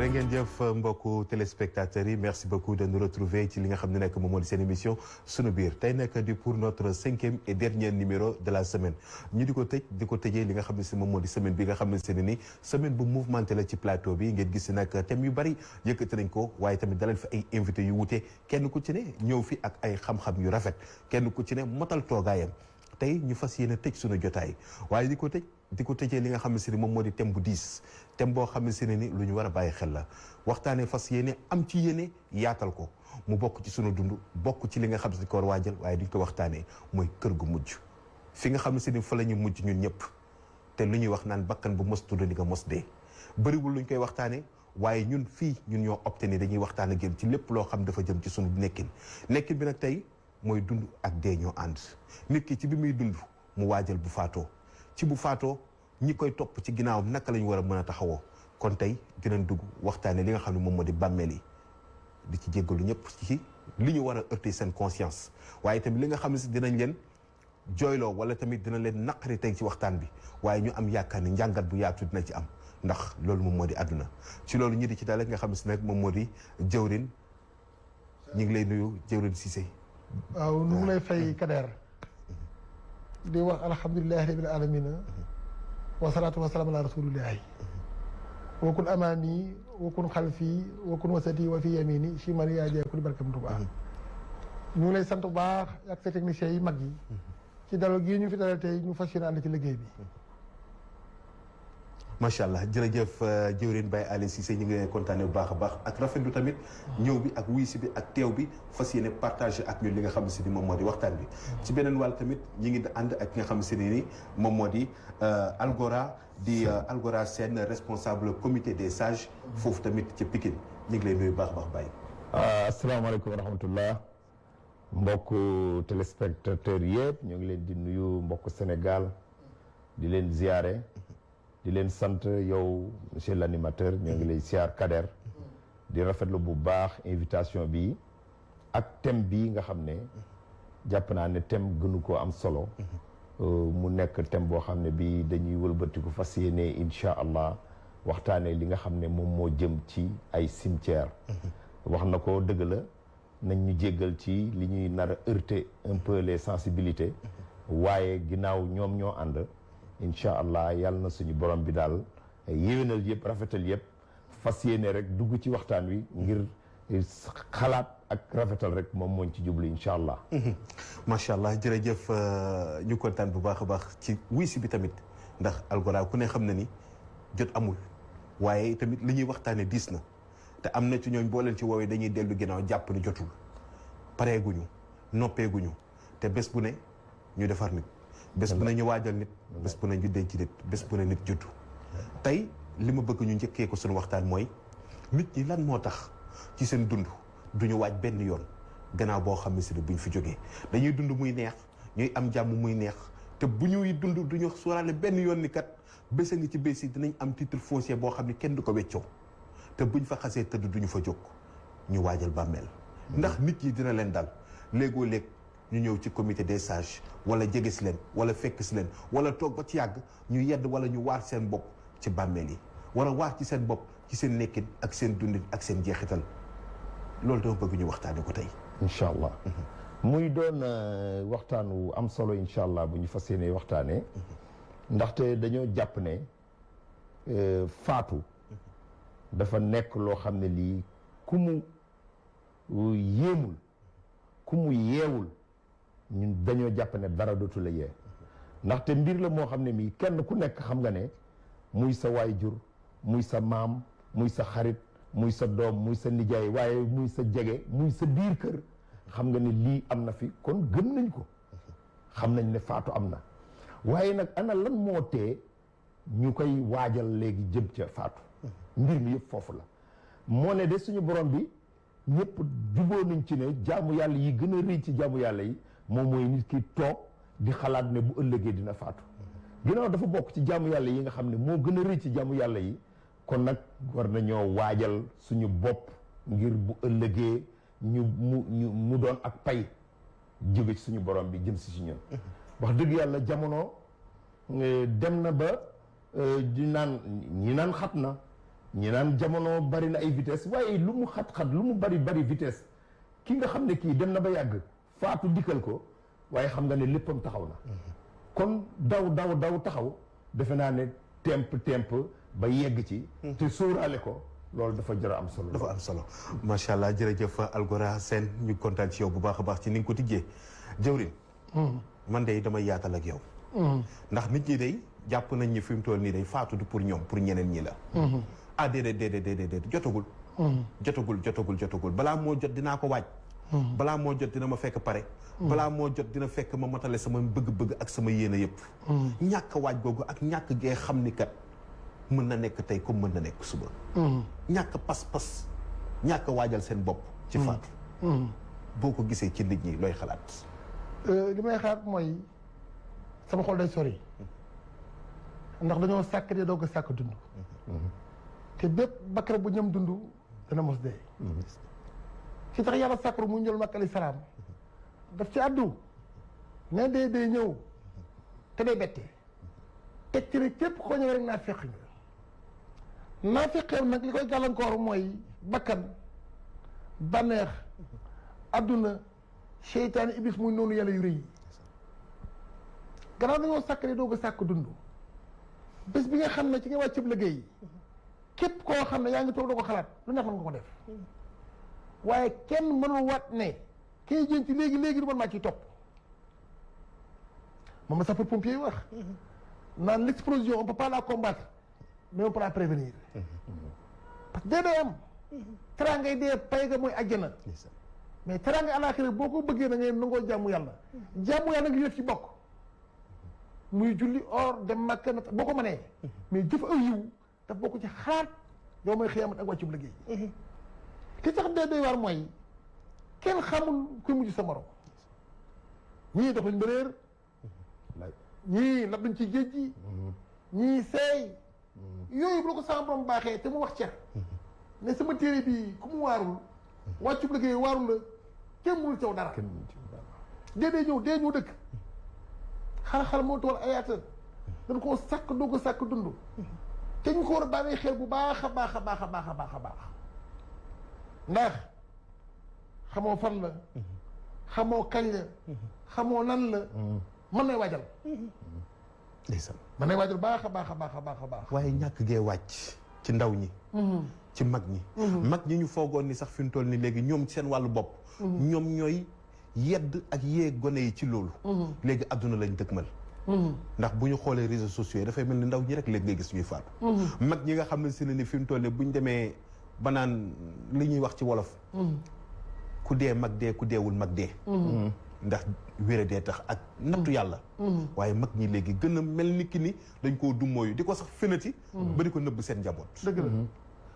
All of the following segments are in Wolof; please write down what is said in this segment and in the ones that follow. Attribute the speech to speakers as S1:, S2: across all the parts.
S1: jërë ngeen jëf mbokku téléspectateurs yi merci beaucoup de nous retrouver ci li nga xam ne nekk moom moo di seen émission sunu biir tey nekk di pour notre 5e et dernier numéro de la semaine ñu di ko tëjee li nga xam ne si moom moo di semaine bi nga xam ne se ne ni semaine bu mouvementé la ci plateau bi ngeen gis nag thème yu bari yëkkati nañ ko waaye tamit dalal fi ay invités yu wute kenn ku ci ne ñëw fi ak ay xam-xam yu rafet kenn ku ci ne motal toogaayam tey ñu fas yéene tëj sunu jotaay waaye di ko tëjee li nga xam ne si ni moom moo di thème bu diis thème boo xam ne si ne ni lu ñu war a bàyyi xel la waxtaanee fas yéene am ci yéene yaatal ko mu bokk ci sunu dund bokk ci li nga xam ne si ko war waajal waaye duñ ko waxtaanee mooy kër gu mujj fi nga xam ne si ni fa la ñu mujj ñun ñëpp te lu ñuy wax naan bakkan bu mos tudd di nga mos dee bëriwul luñ koy waxtaanee waaye ñun fii ñun ñoo opté ni dañuy waxtaan ak yéen ci lépp loo xam dafa jëm ci sunu nekkin bi nag tey mooy dund ak dee ñoo ànd nit ki ci bi muy dund mu waajal bu faatoo ci bu faatoo ñi koy topp ci ginnaawam naka la ñu war a mën a taxawoo kon tey dinañ dugg waxtaane li nga xam ne moom moo di bàmmeel yi di ci jéggalu ñëpp ci li ñu war a heurter seen conscience waaye tamit li nga xam ne si dinañ leen jooyloo wala tamit dina leen naqari tey ci waxtaan bi waaye ñu am yaakaar ni njàngat bu yaatu dina ci am ndax loolu moom moo di àdduna ci loolu ñi di ci daal nga xam ne si nag moom moo di jëwrin ñu ngi lay nuyu jëwrin Cissé.
S2: waaw nu ngi lay fay Kader di wax alhamdulilahi rabil alamina wasalaatu wasalaam ala rasulillahi wakun amaami wakun xalfi wakun wasati wa fi yamini chimali yaa jee kuli barkam Tuubaa ñu ngi lay sant bu baax ak sa techniciens yi mag yi ci dalal gii ñu fi dalal tey ñu fas yéene ànd ci liggéey bi
S1: macha allah jërëjëf jëwrin Baye Ali Cissé ñu ngi leen kontaane bu baax a baax ak rafetlu tamit ñëw bi ak wuy si bi ak teew bi fas yéene partagé ak ñun li nga xam ne si ni moom moo di waxtaan bi ci beneen wàll tamit ñi ngi ànd ak nga xam ne si ni moom moo di Algora di Algora Sène responsable comité des sages foofu tamit ci Pikine ñu ngi lay nuyu baax a baax Baye.
S3: asalaamaaleykum wa rahmatullah mbokk téléspectateurs yëpp ñu ngi leen di nuyu mbokk Sénégal di leen ziare. di leen sant yow monsieur l'animateur ñoo ngi lay siyaar Kader di rafetlu bu baax invitation bi ak thème bi nga xam ne jàpp naa ne thème gënu koo am solo mu nekk thème boo xam ne bi dañuy wëlbatiku fas yéene incha allah waxtaanee li nga xam ne moom moo jëm ci ay cimetière wax na ko dëgg la nañ ñu jéggal ci li ñuy nar a heurter un peu les sensibilités waaye ginnaaw ñoom ñoo ànd incha allah yàlla na suñu borom bi daal yéwénal yëpp rafetal yëpp fas yéene rek dugg ci waxtaan wi ngir xalaat ak rafetal rek moom mooñ ci jublu incha allah.
S1: macha allah jërëjëf ñu kontaan bu baax a baax ci wuy si bi tamit ndax Algora ku ne xam na ni jot amul waaye tamit li ñuy waxtaanee diis na te am na ci ñooñ boo leen ci woowee dañuy dellu ginnaaw jàpp ni jotul pareeguñu noppeeguñu te bés bu ne ñu defar nit. bés bu ne ñu waajal nit bés bu ne ñu denc nit bés bu ne nit juddu tey li ma bëgg ñu njëkkee ko suñu waxtaan mooy nit ñi lan moo tax ci seen dund duñu waaj benn yoon gannaaw boo xam ne si ne buñ fi jógee dañuy dund muy neex ñuy am jàmm muy neex te bu ñuy dund duñu sóoraale benn yoon ni kat bés a ngi ci bés yi dinañ am titre foncier boo xam ne kenn du ko weccoo te buñ fa xasee tëdd duñu fa jóg ñu waajal bàmmeel ndax nit ñi dina leen dal léegoo léeg ñu ñëw ci comité des sages wala jege si leen wala fekk si leen wala toog ba ci yàgg ñu yedd wala ñu waar seen bopp ci bàmmeel yi wala waar ci seen bopp ci seen nekkin ak seen dundin ak seen jeexital loolu dama bëgg ñu waxtaane ko tey
S3: incha allah muy doon waxtaan wu am solo incha allah bu ñu fas yéene waxtaanee ndaxte dañoo jàpp ne faatu dafa nekk loo xam ne lii ku mu yéemul ku mu yeewul ñun dañoo jàpp ne dara dootu la yee ndaxte mbir la moo xam ne mii kenn ku nekk xam nga ne muy sa waayjur muy sa maam muy sa xarit muy sa doom muy sa nijaay waaye muy sa jege muy sa biir kër xam nga ne lii am na fi kon gëm nañ ko xam nañ ne faatu am na waaye nag ana lan moo tee ñu koy waajal léegi jëm ca faatu mbir mi yëpp foofu la moo ne de suñu borom bi ñëpp juboo nañ ci ne jaamu yàlla yi gën a rëy ci jaamu yàlla yi moom mooy nit ki toog di xalaat ne bu ëllëgee dina faatu ginnaaw dafa bokk ci jaamu yàlla yi nga xam ne moo gën a rëy ci jaamu yàlla yi kon nag war nañoo waajal suñu bopp ngir bu ëllëgee mu doon ak pay jóge ci suñu borom bi jëm si ñun wax dëgg yàlla jamono dem na ba di naan ñi naan xat na ñi naan jamono bari na ay vitesse waaye lu mu xat-xat lu mu bari vitesse ki nga xam ne kii dem na ba yàgg faatu dikkal ko waaye xam nga ne léppam taxaw na kon daw taxaw defe naa ne temp ba yegg ci te sóoraale ko loolu dafa jar a am solo
S1: dafa am solo macha allah jërëjëf Algora Sène ñu kontaan ci yow bu baax a baax ci ni nga ko tijjee jëwrin man de damay yaatal ak yow ndax nit ñi day jàpp nañ ñi fi mu toll nii day faatu du pour ñoom pour ñeneen ñi la ah déedéet jotagul balaa moo jot dinaa ko waaj balaa moo jot dina ma fekk pare balaa moo jot dina fekk ma matale sama bëgg-bëgg ak sama yéene yëpp ñàkk waaj googu ak ñàkk gee xam ni kat mën na nekk tey comme mën na nekk suba ñàkk pas-pas ñàkk waajal seen bopp ci faatu boo ko gisee ci nit ñi looy xalaat
S2: li may xalaat mooy sama xol day sori ndax dañoo sàkk dee doog a sàkk dund te bépp bakkar bu ñam dund dana mos dee ci tax yàlla sàkkru mu njol makk alayhi salaam daf ci àddu ne dee day ñëw te day bette teg ci ne képp koo ñëwee rek naa fekk nga naa fekkeew nag li koy gàllankoor mooy bakkan bànneex adduna seytaane iblis muy noonu yàlla yu rëy yi gannaaw dañoo sàkk dee doog a sàkk dund bés bi nga xam ne ci nga wàccub liggéey képp koo xam ne yaa ngi toog doo ko xalaat lu neex mën nga ko def waaye kenn mënul waat ne kay jën ci léegi du man maa ciy topp moom la sapeur pompier yi wax naan l'explosion on peut pas la combattre mais on peut la prévenir parce que dee day am teraangay dee pay ga mooy àjjana mais teraangay àllaaxira boo ko bëggee na ngay nangoo jàmmu yàlla ngi def ci bokk muy julli or dem Makka na boo ko mënee mais jëf aw yiw daf bokk ci xalaat yow mooy xiyaamat ak wàccub liggéey li tax dee doy waar mooy kenn xamul kuy mujj sa morom ñii dox lañ ba réer ñii lab dañ ci géej gi ñii seey yooyu bu la ko sama borom baaxee te mu wax ca ne sama téere bi ku mu waarul wàccub liggéey waarul la kenn mënul caw dara dee dee ñëw dëkk xar-xar moo tool ayaata dañ koo sàkk doo ko sàkk dund te ñu ko war a bàyyi xel bu baax a baax ndax xamoo fan la xamoo kañ la xamoo nan la mën nay waajal
S1: ndeysaan
S2: mën nay waajal baax a baax
S1: waaye ñàkk gee wàcc ci ndaw ñi ci mag ñi ñu foogoon ni sax fi mu toll ni léegi ñoom seen wàllu bopp ñoom ñooy yedd ak yee gone yi ci loolu léegi adduna lañ dëkkmal ndax bu ñu xoolee réseaux sociaux yi dafay mel ni ndaw ñi rek léegi ngay gis ñuy faatu mag ñi nga xam ne si ne ni fi mu toll ni buñ demee ba naan li ñuy wax ci wolof ku dee mag dee ku deewul mag dee ndax wére dee tax ak nattu yàlla waaye mag ñi léegi gën a mel ni ki ni dañ koo dummóoyu di ko sax fenati ba di ko nëbb seen njaboot
S2: dëgg la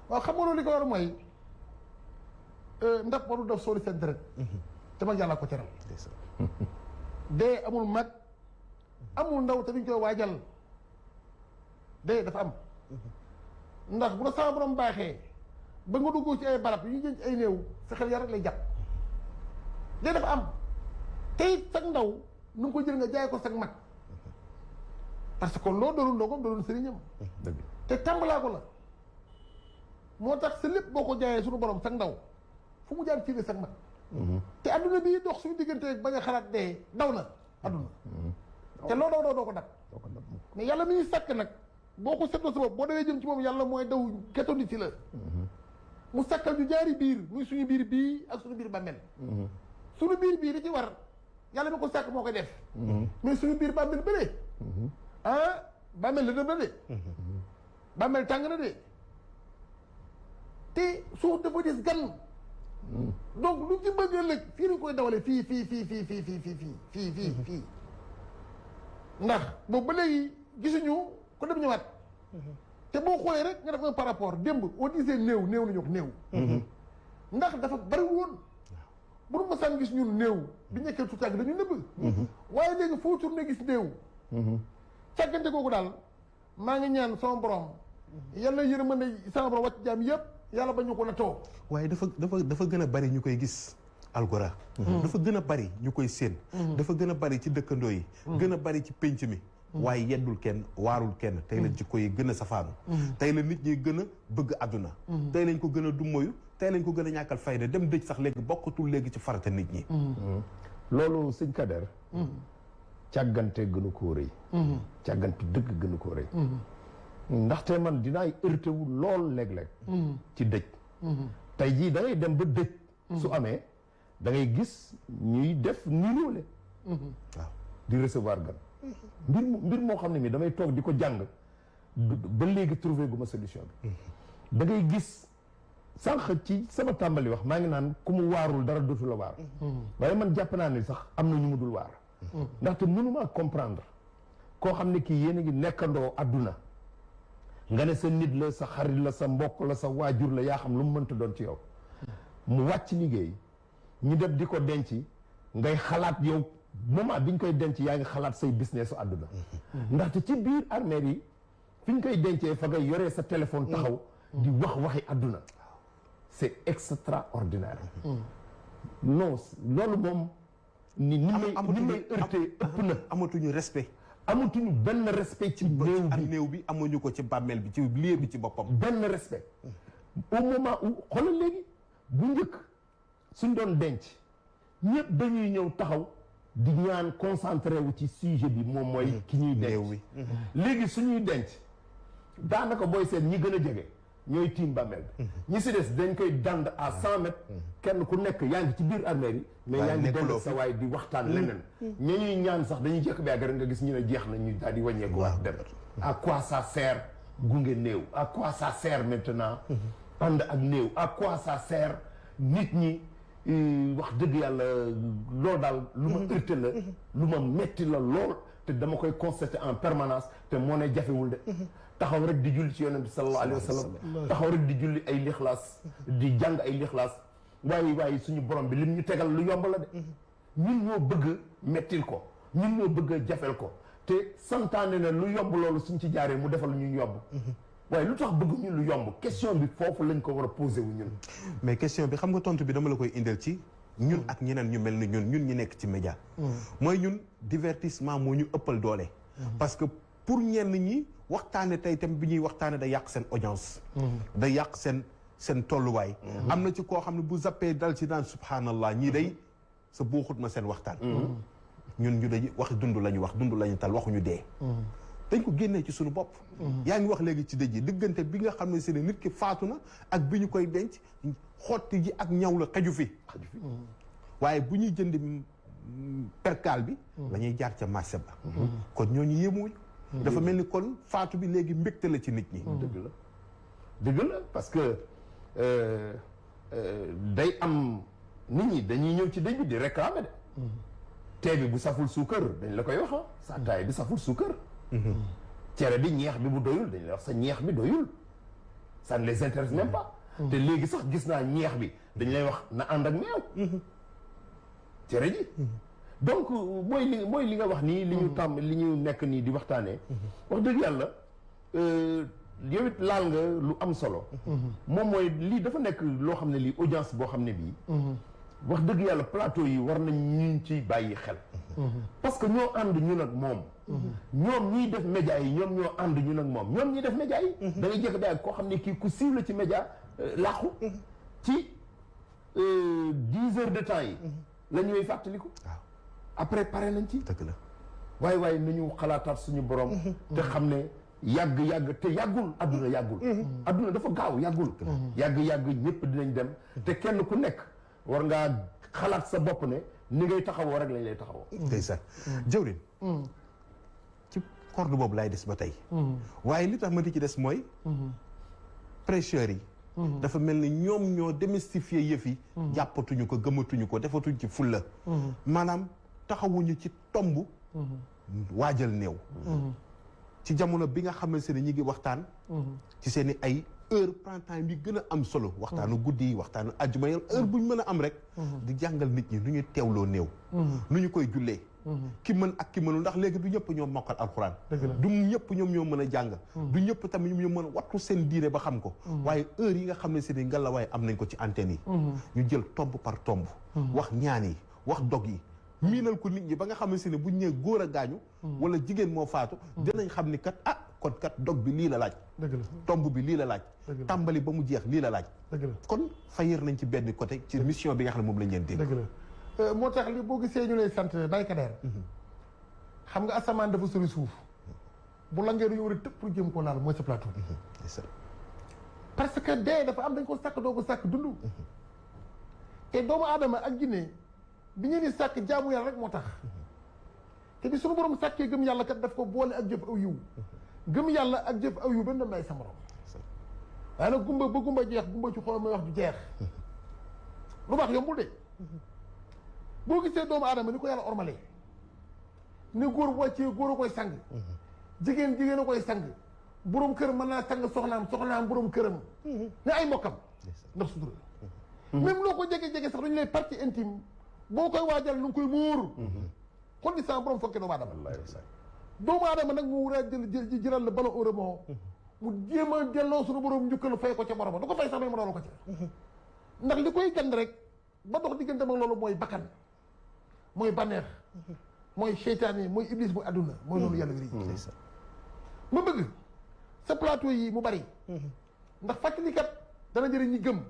S2: waaw xam nga loolu li ko war mooy ndax warul def sooli seen deret te mag yàlla ko teral dee amul mag amul ndaw te duñ koy waajal dee dafa am ndax bu la sama borom baaxee ba nga dugg ci ay barab yu ñu jën ci ay néew sa xel yar rek lay jàpp dee dafa am te it sag ndaw nu nga ko jël nga jaay ko sag mag parce que loo doonul ndogom doonul sëriñam te tàmbalaa ko la moo tax sa lépp boo ko jaayee suñu borom sag ndaw fu mu jaar ci sag mag te adduna bii dox suñu diggante ba nga xalaat dee daw na adduna te loo daw doo ko dab mais yàlla mi ñu sàkk nag boo ko seetloo sa bopp boo dawee jëm ci moom yàlla mooy daw kettondi ci la mu sàkkal ñu jaari biir muy suñu biir bii ak suñu biir bàmmeel suñu biir bii li ci war yàlla mi ko sàkk moo koy def mais suñu biir bàmmeel bële bàmmeel la dem na de bàmmeel tàng na de te suuf dafa des gan donc lu ci bëgg ëllëg fii lañ koy dawale fii ndax boobu ba léegi gisuñu ko dem ñëwaat te boo xoolee rek nga def un par rapport démb on disait néew nañu wax néew ndax dafa bariwul woon bu nu masaan gis ñun néew bi nekkee tout tàgg dañu nëbb waaye léegi foo tourné gis néew càggante googu daal maa ngi ñaan sama borom yàlla yërmande sama borom wàcc jaam yëpp yàlla ba ñu ko nattoo
S1: waaye dafa gën a bari ñu koy gis Algora dafa gën a bari ñu koy séen dafa gën a bari ci dëkkandoo yi gën a bari ci pénc mi waaye yeddul kenn waarul kenn tey la jikko yi gën a safaanu tey la nit ñi gën a bëgg àdduna tey lañ ko gën a dummoyu tey lañ ko gën a ñàkkal fayda dem dëj sax léegi bokkatul léegi ci farata nit ñi
S3: loolu sëñ Kader càggante gënu koo rëy càggante dëgg gënu koo rëy ndaxte man dinaay heurté wu lool léeg-léeg ci dëj tey jii da ngay dem ba dëj su amee da ngay gis ñuy def niroole
S1: waaw
S3: di recevoir gan mbir moo xam ne mi damay toog di ko jàng ba léegi trouvé gu ma solution bi da ngay gis sànq ci sama tàmbali wax maa ngi naan ku mu waarul dara dootu la waar waaye man jàpp naa ni sax am na ñu mu dul waar ndaxte mënuma comprendre koo xam ne kii yéen a ngi nekkandoo àdduna nga ne sa nit la sa xarit la sa mbokk la sa waajur la yaa xam lu mu mënta doon ci yow mu wàcc liggéey ñu def di ko denc ngay xalaat yow moment bi ñu koy denc yaa ngi xalaat say business su àdduna ndaxte ci biir armée yi fi ñu koy dencee fa ngay yoree sa téléphone taxaw di waxi àdduna c'est extraordinaire non loolu moom ni may heurté ëpp na
S1: amatuñu respect
S3: amatuñu benn respect ci néew
S1: bi amuñu ko ci bàmmeel bi ci lieu bi ci boppam
S3: benn respect au moment où xoolal léegi bu njëkk suñ doon denc ñëpp dañuy ñëw taxaw di ñaan concentré wu ci sujet bi moom mooy ki ñuy denc léegi suñuy denc daanaka booy seet ñi gën a jege ñooy tiim bàmmeel bi ñi si des dañ koy dand à 100 mètres kenn ku nekk yaa ngi ci biir armée yi mais yaa ngi dend sa waay di waxtaan leneen ña ñuy ñaan sax dañuy jekk bi àgg rek nga gis ñu ne jeex na ñu daal di wàññeeku wax dem à quoi ça sert gunge néew à quoi ça sert maintenant ànd ak néew à quoi ça sert nit ñi wax dëgg yàlla loolu daal lu ma heurté la lu ma metti la lool te dama koy constater en permanence te moo ne jafewul de taxaw rek di julli ci yonent bi sallallahu alayhi wa sallam taxaw rek di julli ay lixlaas di jàng ay lixlaas waaye suñu borom bi lim ñu tegal lu yomb la de ñun ñoo bëgg mettil ko ñun ñoo bëgg a jafel ko te santaane ne lu yomb loolu suñ ci jaaree mu defal ñu yomb waaye lu tax bëgg ñu lu yomb question bi foofu lañ ko war a posé wu ñun
S1: mais question bi xam nga tontu bi dama la koy indil ci ñun ak ñeneen ñu mel ni ñun ñi nekk ci média mooy ñun divertissement moo ñu ëppal doole parce que pour ñenn ñi waxtaane tey tam bi ñuy waxtaane da yàq seen audience da yàq seen tolluwaay am na ci koo xam ne bu zappee dal ci daan subhanallah ñii day sa buuxut ma seen waxtaan ñun ñu day wax dund la ñu wax dund la ñu tal waxuñu dee dañ ko génnee ci suñu bopp yaa ngi wax léegi ci dëj yi diggante bi nga xam ne si ne nit ki faatu na ak bi ñu koy denc xotti ji ak ñaw la xaju fi waaye bu ñuy jënd perkaal bi la ñuy jaar ca marché ba kon ñooñu yéemuñ dafa mel ni kon faatu bi léegi mbégte la ci nit ñi
S3: dëgg la parce que day am nit ñi dañuy ñëw ci dëj bi di réclamer de tee bi bu saful suukar dañ la koy wax sa taay bi saful suukar cere bi ñeex bi bu doyul dañ la wax sa ñeex bi doyul ça ne les intéresse même pas te léegi sax gis naa ñeex bi dañ lay wax na ànd ak meew cere ji donc mooy li nga wax nii li ñu nekk nii di waxtaanee wax dëgg yàlla yow it laal nga lu am solo moom mooy lii dafa nekk loo xam ne lii audience boo xam ne bii wax dëgg yàlla plateau yi war nañ ñu ci bàyyi xel parce que ñoo ànd ñun ak moom ñoom ñiy def média yi ñoom ñoo ànd ñun ak moom ñoom ñiy def média yi da ngay jëkk daal koo xam ne kii ku siiw la ci média laaxu ci 10 heures de temps yi la ñuy fàttaliku après pare nañ ci
S1: dëgg la
S3: waaye nañu xalaataat suñu borom te xam ne yàgg te yàggul adduna yàggul adduna dafa gaaw yàggul yàgg ñëpp dinañ dem te kenn ku nekk war ngaa xalaat sa bopp ne ni ngay taxawoo rek lañ lay taxawoo
S1: ndeysaan jëwrin ci corde boobu laay des ba tey waaye li tax ma di ci des mooy prêcheurs yi dafa mel ni ñoom ñoo démystifier yëf yi jàppatuñu ko gëmatuñu ko defatuñ ci fulla maanaam taxawuñu ci tomb waajal néew ci jamono bi nga xamante ne ñi ngi waxtaan ci seen i ay heure prime time yi gën a am solo waxtaanu guddi yi waxtaanu àjjuma yi heure bu ñu mën a am rek di jàngal nit ñi nu ñuy teewloo néew nu ñu koy jullee ki mën ak ki mënul ndax léegi du ñëpp ñoom mokkal alxuraan du ñëpp ñoom ñoo mën a jàng du ñëpp tamit ñoom ñoo mën a wattu seen diine ba xam ko waaye heure yi nga xam ne si ni ngallaawaay am nañ ko ci antenne yi ñu jël tomb par tomb wax ñaan yi wax dog yi miinal ko nit ñi ba nga xamante ne buñ ñëwee góor a gaañu wala jigéen moo faatu dinañ xam ni kat kon kat dog bi lii la laaj
S2: dëgg la
S1: tomb bi lii la laaj tàmbali ba mu jeex lii la laaj
S2: dëgg la
S1: kon fayir nañ ci benn côté ci mission bi nga xam ne moom lañ leen dégg
S2: dëgg la moo tax li boo gisee ñu lay sant baykadeer xam nga asamaan dafa sori suuf bu la ngeen war a tëpp pour jëm ko laal mooy sa plateau parce que dee dafa am dañ ko sàkk doo ko sàkk dund te doomu aadama ak jinne bi ngeen di sàkk jaamu yàlla rek moo tax te bi suñu borom sàkkee gëm yàlla kat daf ko boole ak jëf aw yiw gëm yàlla ak jëf aw yiw benn dem lay sa morom waaye nag gumba ba gumba jeex gumba ci xolam mooy wax ju jeex lu baax yombul de boo gisee doomu aadama ni ko yàlla ormalee ni góor bu wàccee góor a koy sang jigéen a koy sang borom kër mën naa sang soxnaam borom këram ne ay mbokkam ndax sutura même loo ko jege-jege sax dañu lay partie intime boo koy waajal lu ngi koy muur xool ni sa borom fonkee doomu aadama nag mu war a jëlal la bala óramoo mu jéem a delloo suñu borom njukkal fay ko ca borom du ko fay sax may mu doolu ko ca ndax li koy gand rek ba dox diggante ak loolu mooy bakkan mooy bànneex mooy seytaan yi mooy iblis bu àdduna mooy loolu yàlla wéri ma bëgg sa plateau yi mu bari ndax fàttalikat dana jëriñ ñi gëm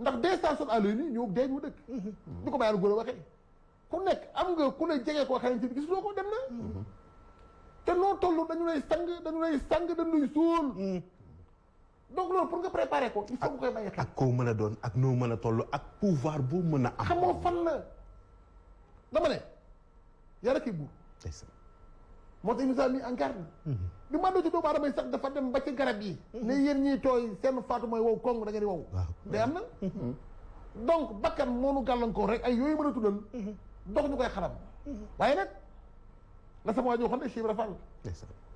S2: ndax des stations à l'ONU ñoo dee ñu dëkk ñu ko bàyyal góor a waxee ku nekk am nga ku ne jege koo xamante ni gisuloo ko dem na te noo toll dañu lay sang dañu lay suul donc loolu pour nga préparer ko il faut nga koy bàyyi xel
S1: ak koo mën a doon ak noo mën a toll ak pouvoir boo mën a am
S2: xamoo fan la dama ne yàlla kii buur moo tax misaal mi en garde bi ma doo ci doomu aadama yi sax dafa dem ba ci garab yi ne yéen ñiy tooy seen faatu mooy wow kong da ngeen di wow day am na donc bakkan moonu gàllankoor rek ay yooyu mën a tuddal dox ñu koy xaram waaye nag la sama waa joo xam ne Cheikh Ibra Fall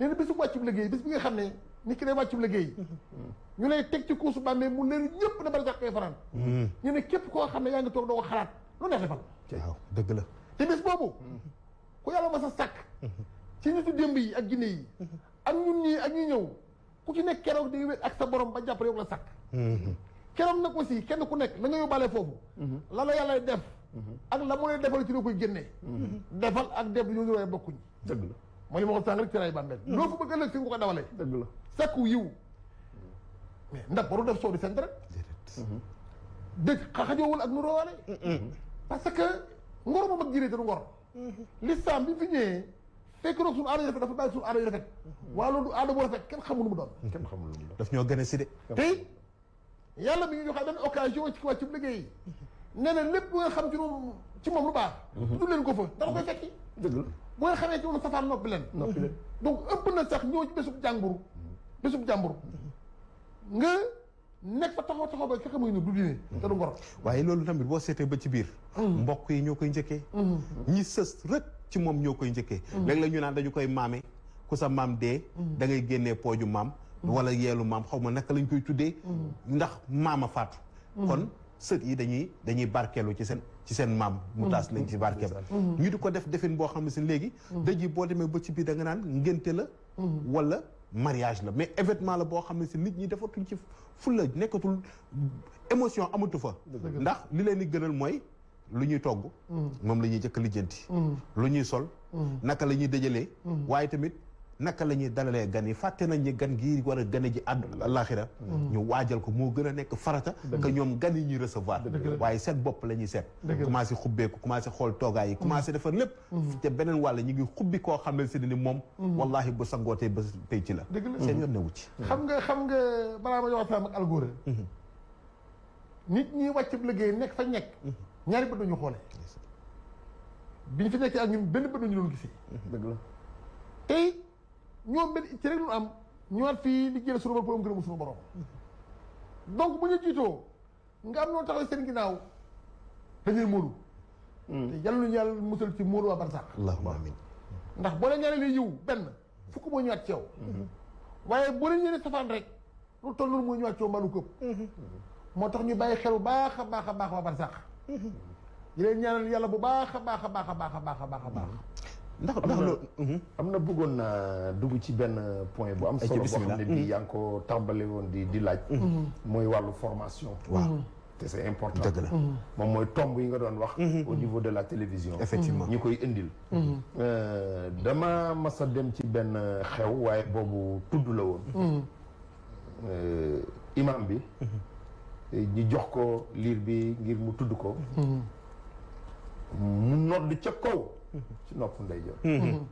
S2: nee na bisu wàccub liggéey bis bi nga xam ne nit ki day wàccub liggéey ñu lay teg ci kuusu bàmmee mu leen ñëpp ne bari sax koy fanaan ñu ne képp koo xam ne yaa ngi toog doo ko xalaat lu neex defal
S1: waaw dëgg la
S2: te bis boobu ku yàlla ma sa sàkk ci nitu démb yi ak ginne yi ak ñun ñii ak ñi ñëw ku ci nekk keroog di wét ak sa borom ba jàppale yow la sàkk keroog nag aussi kenn ku nekk la nga yóbbaale foofu la la yàlla def ak la mu lay defal ci loo koy génnee defal ak def ñoo ngi waaye bokkuñ
S3: dëgg la
S2: mooy li ma ko sànq rek ci ray bàmmeel loo fa bëgg ëllëg fi nga ko dawalee
S3: dëgg la
S2: sàkku yiw mais ndax waru def soo di seen dara dëgg xaxajoowul ak nu roowaale parce que ngor moom ak jirée te du ngor l'islam bi fi ñëwee fekk roog suñu aada yu rafet dafa bàyyi suñu aada yu rafet waaye loolu aada bu rafet kenn xamul mu doon
S3: kenn xamul lu mu doon
S1: daf ñoo gën a si de
S2: te yàlla mi ngi joxe benn occasion ci wàccu liggéey nee na lépp bu ngeen xam ci moom lu baax du leen ko fa dana koy fekki
S3: dëgg la
S2: bu ngeen xamee ci moom safaan noppi leen donc ëpp na sax ñëw ci bésub jàmbur nga nekk fa taxaw ba fexe muy ne du diine te du ngor
S1: waaye loolu tamit boo seetee ba ci biir mbokk yi ñoo koy njëkkee ñi sës rek ci moom ñoo koy njëkkee léegi la ñu naan dañu koy maame ku sa maam dee da ngay génnee pooju maam wala yeelu maam xaw ma naka lañ koy tuddee ndax maama faatu kon sët yi dañuy barkeelu ci seen maam mu taas lañ ci barkeelu ñu di ko def defin boo xam ne si léegi dëj yi boo demee ba ci biir da nga naan ngénte la wala mariage la mais événement la boo xam ne si nit ñi defatuñ ci fulla nekkatul émotion amatu fa ndax li leen di gënal mooy lu ñuy togg moom la ñuy jëkk lijjanti lu ñuy sol naka la ñuy dëjalee waaye tamit naka la ñuy dalalee gan yi fàtte nañ ni gan gii war a gane ji àllaaxira ñu waajal ko moo gën a nekk farata que ñoom gan yi ñuy recevoir waaye seen bopp la ñuy seet commencé xubbeeku commencé xool toogaay yi commencé defar lépp te beneen wàll ñu ngi xubbi koo xam ne si ni moom wallahi bu sangootee ba tey ci la seen yoon newu ci
S2: xam nga balaa ma jox sama ak algóora nit ñi wàcc liggéey nekk fa ñekk ñaari bët dañu xoole biñ fi nekkee ak ñun benn bët dañu doon gisee
S3: dëgg la
S2: tey ñoom benn ci rek lu am ñëwaat fii liggéeyal suñu borom pour gërëm suñu borom donc bu ñu jiitoo nga am noonu taxaw seen ginnaaw dañuy móolu te yàlla nañu yàlla musal ci móolu waa barsax
S1: allahumma amin
S2: ndax boo leen ñaanalee yiw benn fukk moo ñëwaat ci yow waaye boo leen ñëwee safaan rek lu toll noonu moo ñëwaat ci yow mbaalu këpp moo tax ñu bàyyi xel bu baax a baax a baax waa barsax di leen ñaanal yàlla bu baax a baax a baax a baax a baax a baax a baax
S1: ndax loolu
S3: am na bëggoon naa dugg ci benn point bu am solo boo xam ne bii yaa ngi ko tàmbale woon di laaj mooy wàllu formation
S1: waaw
S3: te c'est important.
S1: dëgg la
S3: moom mooy tomb yi nga doon wax. au niveau de la télévision.
S1: effectivement
S3: ñi koy indil. dama mas a dem ci benn xew waaye boobu tudd la woon. imam bi. ñu jox ko liir bi ngir mu tudd ko. mu nodd ca kaw. ci nopp ndeyjoor.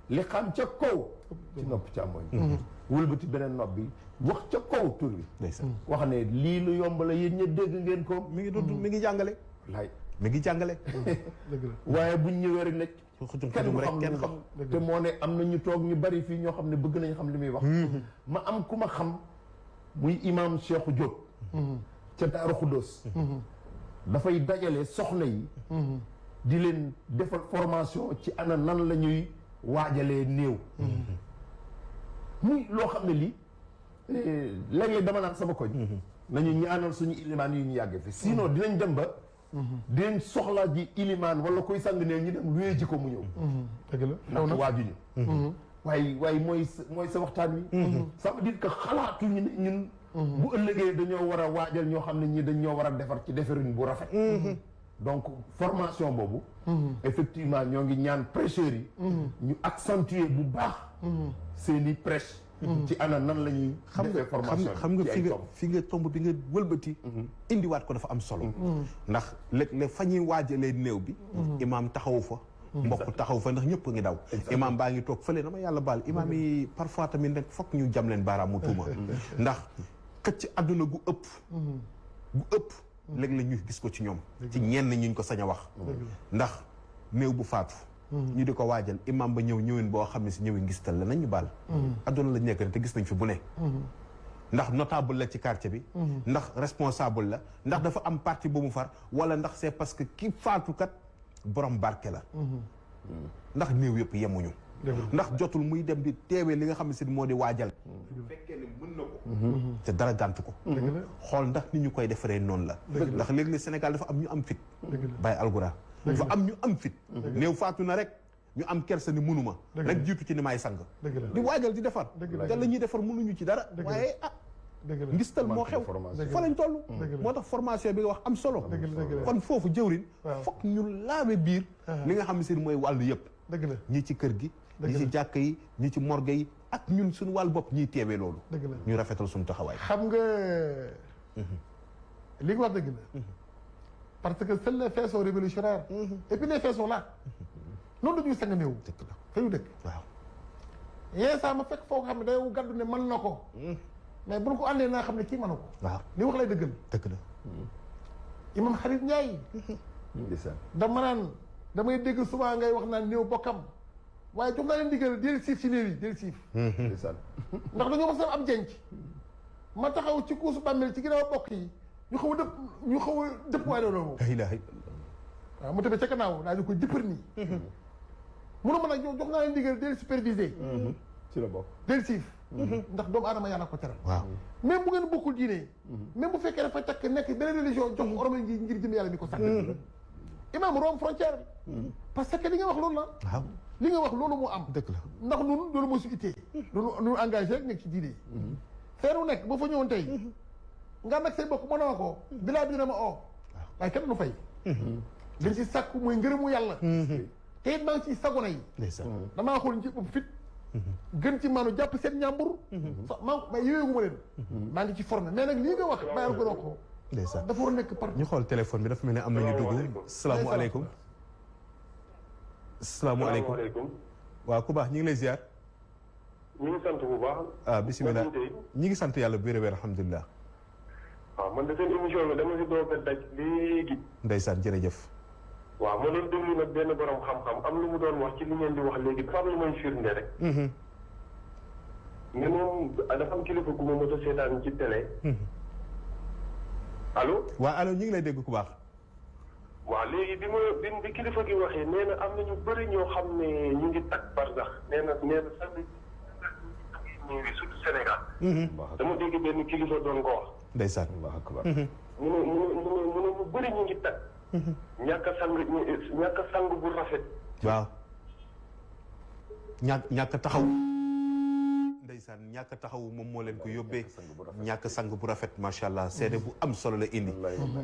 S3: li xam ca kaw. ci nopp càmmoñ. wëlbati beneen nopp bi wax ca kaw tur bi. wax ne lii lu yomb la yéen ña dégg ngeen ko.
S1: mi ngi dund mi ngi jàngale.
S3: laay
S1: mi ngi jàngale.
S3: waaye buñ ñëwee rek nekk. kenn du xam
S1: kenn xam
S3: te moo ne am na ñu toog ñu bari fii ñoo xam ne bëgg nañ xam li muy wax. ma am ku ma xam muy imam Cheikhou Diop. ca Daaru Xuddoos. dafay dajale soxna yi. di leen defal formation ci ana nan la ñuy waajalee néew. muy loo xam ne lii léeg-léeg dama naan sama koñ. nañu ñaanal suñu ilimaan yu ñu yàgg fi sinon dinañ dem ba. dinañ soxla ji ilimaan wala koy sang ne ñu dem luye ji ko mu ñëw.
S2: dëgg la
S3: ndax waajuñu. waaye mooy sa waxtaan wi. ça veut dire que xalaatuñu ne ñun. bu ëllëgee dañoo war a waajal ñoo xam ne ñii dañoo war a defar ci defarin bu rafet. donc formation boobu. effectivement ñoo ngi ñaan prêcheurs yi. ñu accentuer bu baax. seeni prêche. ci ana nan la ñuy. defee formation
S1: xam nga fi nga tomb bi nga wëlbati. indiwaat ko dafa am solo. ndax léeg-léeg fa ñuy waajalee néew bi. imaam taxawu fa. mbokk taxaw fa ndax ñëpp a ngi daw. imaam baa ngi toog fële dama yàlla baal imaam yi parfois tamit nag fokk ñu jam leen baaraamu tuuma. ndax xëcc àdduna gu ëpp. léeg-léeg ñu gis ko ci ñoom. ci ñenn ñuñ ko sañ a wax. ndax néew bu faatu. ñu di ko waajal imam ba ñëwin boo xam ne si ñëwin gis tal la nañ ñu baal. adduna la nekk te gis nañ fi bu ne. ndax notable la ci quartier bi. ndax responsable la ndax dafa am parti bu mu far wala ndax c'est parce que ki faatukat borom barke la. ndax néew yëpp yemuñu. ndax jotul muy dem di teewee li nga xam ne si moo di waajal. bu fekkee ne mën na ko. te dara gàntu ko. xool ndax ni ñu koy defaree noonu la. ndax léegi Sénégal dafa am ñu am fit. bàyyi algura dafa am ñu am fit. néew faatu na rek ñu am kersa ni mënuma. rek jiitu ci ni maay sang. di waajal di defar. te la ñuy defar mënuñu ci dara. waaye ngistal moo xew fa lañ toll. moo tax formation bi nga wax am solo. kon foofu jëwrin fokk ñu laabe biir. li nga xam ne si mooy wàllu yëpp. ñii ci kër gi. ñi ci jàkk yi ñi ci morgue yi ak ñun suñu wàllu bopp ñiy teewee loolu. ñu rafetal suñu taxawaay.
S2: xam nga li nga wax dëgg la. parce que seuls les faits sont révolutionnaires. et puis les faits sont là. noonu dañuy sang néew.
S1: dëgg la
S2: fa ñu dëkk.
S1: waaw.
S2: yéen saa ma fekk foo xam ne day gàddu ne mën na ko. mais bu ñu ko àndee naa xam ne kii mënu ko.
S1: waaw
S2: li wax lay dëggal.
S1: dëgg la.
S2: imam Xarit Ndiaye. dama naan damay dégg souvent ngay wax naan néew bokkam. waaye jox naa leen ndigal del siif si néew yi del siif. ndax dañoo mas a am jenc ma taxaw ci kuusu bàmmeel ci ginnaaw bokk yi ñu xaw a dëpp waaye loolu.
S1: la ilaha
S2: waaw mu tëbee ca gannaaw daa di ko jëppër nii. mënu ma nag jox naa leen ndigal del supervisé.
S3: ci la bokk
S2: del siif. ndax doomu aadama yàlla ko teral.
S1: waaw
S2: même bu ngeen bokkul diine. même bu fekkee dafa takk nekk beneen religion jox orma ngir jëm yàlla mi ko sax. imam Rome frontière. parce que li nga wax loolu la.
S1: waaw
S2: li nga wax loolu moo am.
S1: dëgg la
S2: ndax ñun loolu moo su ittee. loolu engagé rek nekk ci diine. feeru nekk boo fa ñëwoon tey. nga nag say bokk mënoo ko. bilaa bi na ma oo. waaye kenn du fay. dañ ci sàkku mooy ngërëmu yàlla. te it maa ngi ciy sagona yi. damaa xool ci ëpp fit. gën ci maanu jàpp seen ñàmbur. mais yooyu ma leen. maa ngi ci formé mais nag lii nga wax bàyyil gënoo ko.
S1: ndeysaan
S2: dafa war a nekk par.
S1: ñu xool téléphone bi dafa mel ne am nañu dugg. salaamaaleykum. salaamaaleykum. waaw ku baax ñu ngi lay ziar.
S4: ñu ngi sant bu baax.
S1: ah bisimilah ñi ngi sant yàlla bu wér a wér alhamdulilah.
S4: waaw man de seen émission bi dama si doog a daj léegi.
S1: ndeysaan jërëjëf.
S4: waaw ma doon déglu nag benn borom xam-xam am lu mu doon wax ci li ngeen di wax léegi dafa am lu may firnde rek. ne moom dafa am kilifa gu ma mos a seetaan ci télé. allo.
S1: waaw allo ñu ngi lay dégg ku baax.
S4: waaw léegi bi kilifa gi waxee nee na am na ñu bëri ñoo xam ne ñu ngi tag barsax nee na sax ñu ngi surtout Sénégal. dama dégg benn kilifa doon ko wax.
S1: ndeysaan.
S4: mu ne mu bëri ñu ngi tag. ñàkk a sang bu rafet.
S1: waaw. ñàkk taxaw. ndeysaan. ndeysaan ñàkk taxawu moom moo leen ko yóbbee ñàkk sang bu rafet macha allah seede bu am solo la indi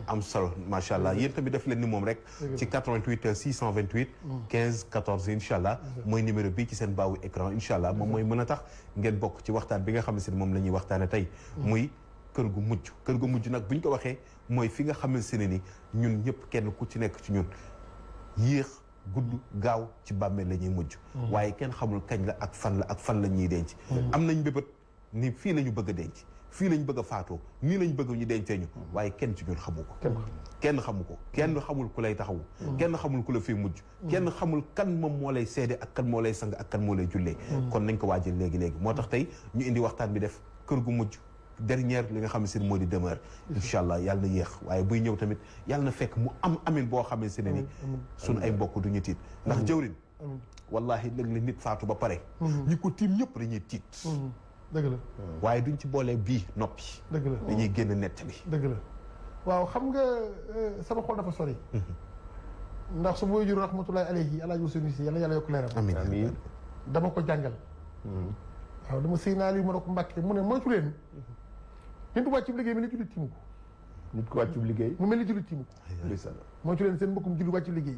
S1: am solo macha allah yéen tamit def leen ni moom rek ci 88 628 15 14 incha allah mooy numéro bii ci seen baawu écran incha allah moom mooy mën a tax ngeen bokk ci waxtaan bi nga xam ne si moom la ñuy waxtaane tey muy kër gu mujj nag bu ñu ko waxee mooy fi nga xamante ne ni ñun ñëpp kenn ku ci nekk ci ñun yéex gudd gaaw ci bàmmeel la ñuy mujj waaye kenn xamul kañ la ak fan la ñuy denc am nañ mbébét ni fii la ñu bëgg a denc fii lañ bëgg a faatoo nii lañ bëgg ñu dencee ñu waaye kenn ci ñun xamu ko kenn xamu ko kenn xamul ku lay taxawu kenn xamul ku la fii mujj kenn xamul kan moom moo lay seede ak kan moo lay sang ak kan moo lay jullee kon nañ ko waajal léegi moo tax tey ñu indi waxtaan bi def kër gu mujj dernière li nga xam ne moo di demeure incha allah yàlla na yéex waaye buy ñëw tamit yàlla na fekk mu amin boo xam ne ni suñu ay mbokk duñu tiit ndax jëwrin wallahi léeg la nit faatu ba pare ñi ko tiim ñëpp dañuy tiit
S2: dëgg la
S1: waaye duñ ci boolee bii noppi
S2: dëgg la
S1: dañuy génn nettali
S2: dëgg la waaw xam nga sama xol dafa sori ndax su booy jur rahmatullahi alayhi alaaji Ousseynou Sy yàlla yàlla yokk leeram
S3: amiin
S2: dama ko jàngal waaw dama sëy naa li mu ne ko Mbàkke mu ne moytu leen nit wàcc liggéey mel ni jullit tiimu ko
S3: nit ko wàcc liggéey
S2: mu mel ni jullit tiimu ko moytu leen seen mbokkum jullit wàcc liggéey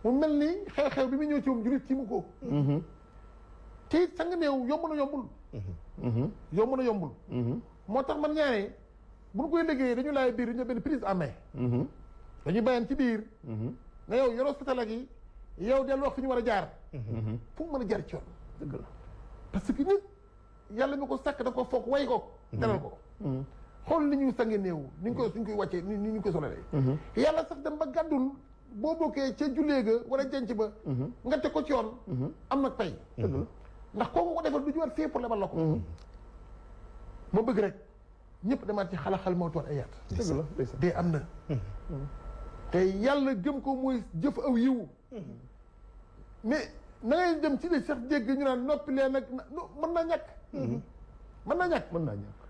S2: mu mel ni xew-xew bi mu ñëw ci moom jullit tiimu ko te it sang néew yomb na yombul moo tax man ñaare bu ñu koy liggéey dañu laay biir dañu benn prise en main dañuy bàyyaan ci biir ne yow yoroo satala gi yow dellu wax fi ñu war a jaar fu mu mën a jaar ci yoon dëgg la parce que nit yàlla mi ko sàkk da ko foog way ko dalal ko xool ni ñuy sange néew ni ñu koy suñ koy wàccee ni ñu koy sonalee yàlla sax dem ba gàddul boo bokkee ca jullee ga wala jenc ba nga teg ko ci yoon am nag tey ndax kooku ko defal du juwaat fii pour lebal la ko ma bëgg rek ñëpp demaat ci xalaxal moo toon ay yaat dëgg la dee am na te yàlla gëm ko mooy jëf aw yiw mais na ngay dem ci de sax dégg ñu naan noppi leen nag mën naa ñàkk mën naa ñàkk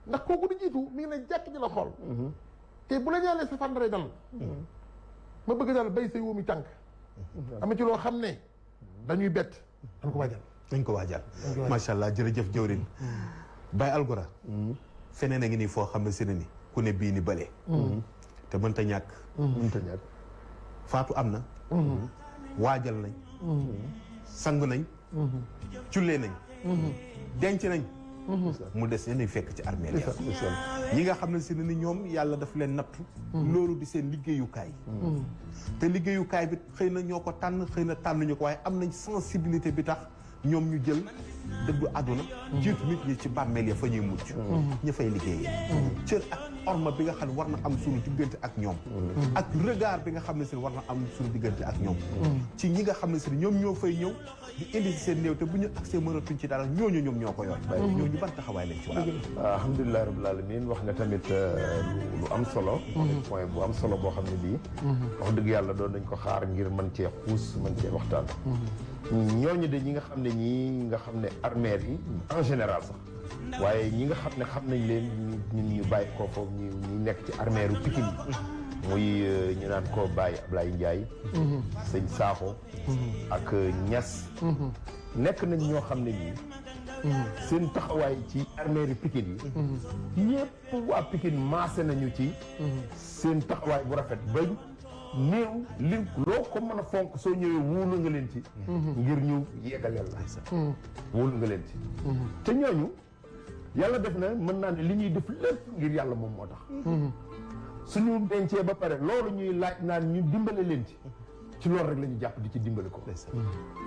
S2: ndax kooku di jiitu mi ngi ne jàkk ji la xool te bu la ñaalee sa fan daray dal ma bëgg daal bay say wóomi tànk ama ci loo xam ne dañuy bett dañ ko waajal macha allah jërëjëf jëwrin Baye Algora feneen a ngi nii foo xam ne si ne ni ku ne bii ni bële te mënta ñàkk faatu am na waajal nañ sang nañ jullee nañ denc nañ mu des yenn fekk ci armeel ya ñi nga xam ne si ne ni ñoom yàlla daf leen nattu loolu di seen liggéeyukaay te liggéeyukaay bi xëy na ñoo ko tànn xëy na tànnuñu ko waaye am nañ sensibilité bi tax ñoom ñu jël dëddu àdduna jiitu nit ñi ci bàmmeel ya fa ñuy mucc ña fay liggéeyee cër ak orma bi nga xam ne war na am suñu diggante ak ñoom ak regard bi nga xam ne si war na am suñu diggante ak ñoom ci ñi nga xam ne si ñoom ñoo fay ñëw di indi si seen néew te bu ñu accès mënatuñ ci dara ñooñu ñoom ñoo ko yor ñooñu ban taxawaay lañ ci war
S3: alhamdulilah rabbil alamin wax nga tamit lu am solo point bu am solo boo xam ne bii wax dëgg yàlla doon nañ ko xaar ngir mën cee xuus mën cee waxtaan ñooñu de ñi nga xam ne armeel yi en général sax waaye ñi nga xam ne xam nañ leen ñun ñu bàyyi ko foofu ñu nekk ci armeeru Pikine yi muy ñu naan ko Baye Ablaye Ndiaye sëñ Sakho ak Niass nekk nañ ñoo xam ne nii seen taxawaay ci armeeru Pikine yi ñëpp waa Pikine maase nañu ci seen taxawaay bu rafet ba néew li loo ko mën a fonk soo ñëwee wóolu nga leen ci ngir ñu yeggaleel la wóolu nga leen ci te ñooñu yàlla def na mën naa ne li ñuy def lépp ngir yàlla moom moo tax suñu dencee ba pare loolu ñuy laaj naan ñu dimbale leen ci loolu rek la ñu jàpp di ci dimbale ko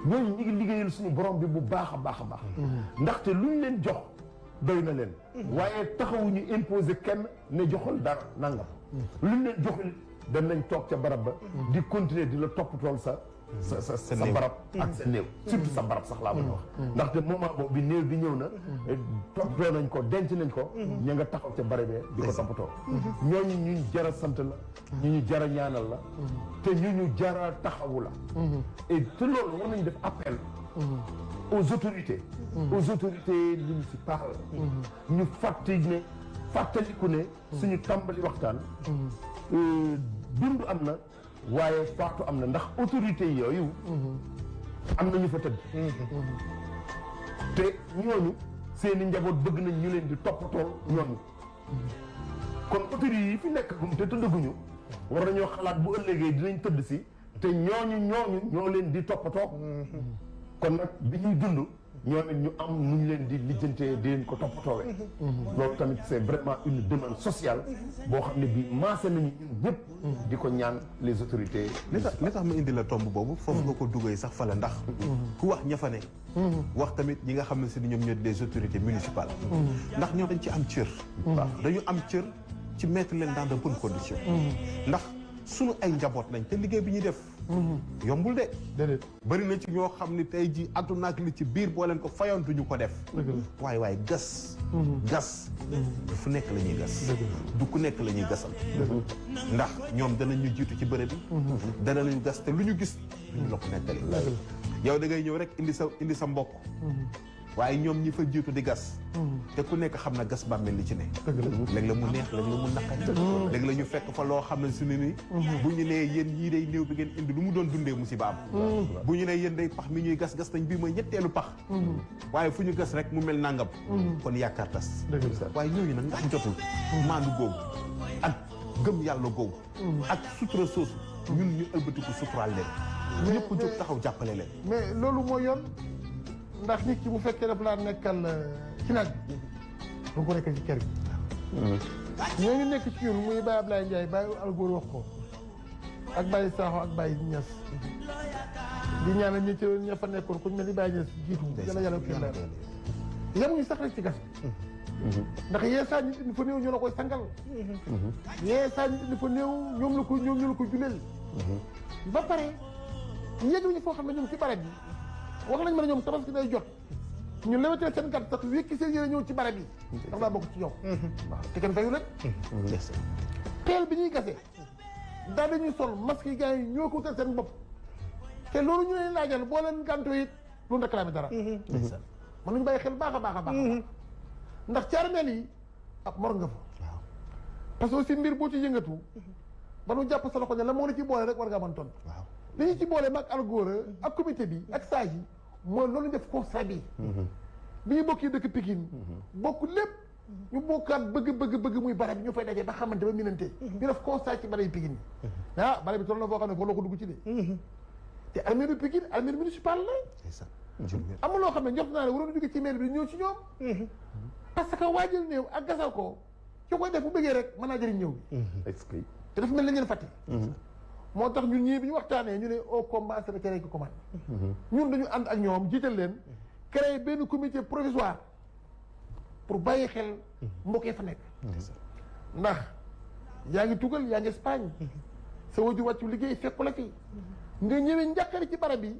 S3: ñooñu ñu ngi liggéeyal suñu borom bi bu baax a baax a baax ndaxte luñ leen jox doy na leen waaye taxawuñu imposer kenn ne joxal dara nangam luñ leen joxul dañ nañ toog ca barab ba di continuer di la toppatool sa barab ak sa néew surtout sa barab sax laa mën a wax ndaxte moment boobu bi néew bi ñëw na toppatoo nañ ko denc nañ ko ña nga taxaw ca barab di ko toppatoo ñooñu ñu jara sant la ñu jara ñaanal la te ñu jara taxawu la et te loolu war nañ def appel aux autorités municipales ñu fàttaliku ne suñu tàmbali waxtaan dund am na waaye faatu am na ndax autorité yooyu am na ñu fa tëdd te ñooñu seeni njaboot bëgg nañ ñu leen di toppatoo ñooñu kon autorités yi fi nekk gum te tëddaguñu war nañoo xalaat bu ëllëgee dinañ tëdd si te ñooñu ñoo leen di toppatoo kon nag bi ñuy dund ñoom it ñu am nu ñu leen di lijjantee di leen ko toppatoowee loolu tamit c'est vraiment une demande sociale boo xam ne bii maase nañu ñun ñëpp di ko ñaan les autorités
S1: li tax ma indi la tomb boobu foofu nga ko duggee sax fa la ndax ku wax ña fa ne wax tamit ñi nga xam ne si ni ñoom ñoo des autorités municipales ndax ñoo dañ ci am cër dañu am cër ci mettre leen dans de bonnes conditions ndax sunu ay njaboot lañ te liggéey bi ñuy def yombul de
S2: déedéet
S1: bëri na ci ñoo xam ni tey ji àdduna ak li ci biir boo leen ko fayoon duñu ko def waaye gas du fu nekk la ñuy gas du ku nekk la ñuy gasal ndax ñoom danañ ñu jiitu ci bërëb bi danañu gas te lu ñu gis duñu la ko nettali yow da ngay ñëw rek indi sa mbokk waaye ñoom ñi fa jiitu di gas te ku nekk xam na gas bàmmeel li ci ne léeg la mu neex léeg la mu naqari léeg la ñu fekk fa loo xam ne su ne ni bu ñu nee yéen ñii day néew bi ngeen indi lu mu doon dundee musiba am bu ñu nee yéen day pax mi ñuy gas nañ bii mooy ñetteelu pax waaye fu ñu gas rek mu mel nangam kon yaakaar tas waaye ñooñu nag ndax jotul maandu googu ak gëm yàlla googu ak sutura soosu ñun ñu ëlbatiku suturaal leen ñëpp jóg taxaw jàppale leen
S2: mais loolu mooy yoon ndax nit ki bu fekkee daf laa nekkal ci naaj bi du ko nekkal ci kër gi ñooñu nekk ci ñun muy Baye Ablaye Ndiaye Baye Algor wax ko ak Baye Sakho ak Baye Niass di ñaanal ñi ci ña fa nekkoon ku ñu mel ni Baye Niass jiitu yàlla kii la yemuñu sax rek ci gas bi ndax yee saa nit indi fa néew ñoo la koy sangal yee saa nit indi fa néew ñoom la ko juleel ba pare yegguñu foo xam ne ñoom ci barab bi wax nañ ma ne ñoom tabaski day jot ñu lewetee seen gàtt sax wékki seen yére ñëw ci barab yi daf laa bokk ci ñoom waaw te kenn fayu leen teel bi ñuy gasee daal dañuy sol masque yi gars yi ñoo ko wutal seen bopp te loolu ñu leen laajal boo leen gàntoo it lu réclamé dara man nañu bàyyi xel baax a baax a baax ndax ci armeel yi ak mor nga fa parce que aussi mbir boo ci yëngatu ba nu jàpp sa loxo ne la moo la ci boole rek war ngaa mën tontu li ñu ci boole mag Algor ak comité bi ak saa yi mooy loolu def constat bi bi ñu bokk dëkk Pikine bokk lépp ñu bokkaat bëgg muy barab bi ñu fay dajee ba xamante ba minante ñu def constat ci barab yi Pikine yi barab bi toll na foo xam ne foo loo ko dugg ci de te armée bi Pikine armée municipale la amul loo xam ne njort naa ne waroon jóge ci maire bi ñëw ci ñoom parce que waajal néew ak gasal ko ci koy def bu bëggee rek mën naa jëriñ ñëw bi te dafa mel na ngeen fàtte moo tax ñun ñii bi ñu waxtaanee ñu ne au combat c'est le créé qui commande ñun dañu ànd ak ñoom jiital leen créé benn comité provisoire pour bàyyi xel mbokk yi fa nekk ndax yaa ngi tugal yaa ngi Espagne sa waju wàccu liggéey fekku la fi nga ñëwee njàqari ci barab bi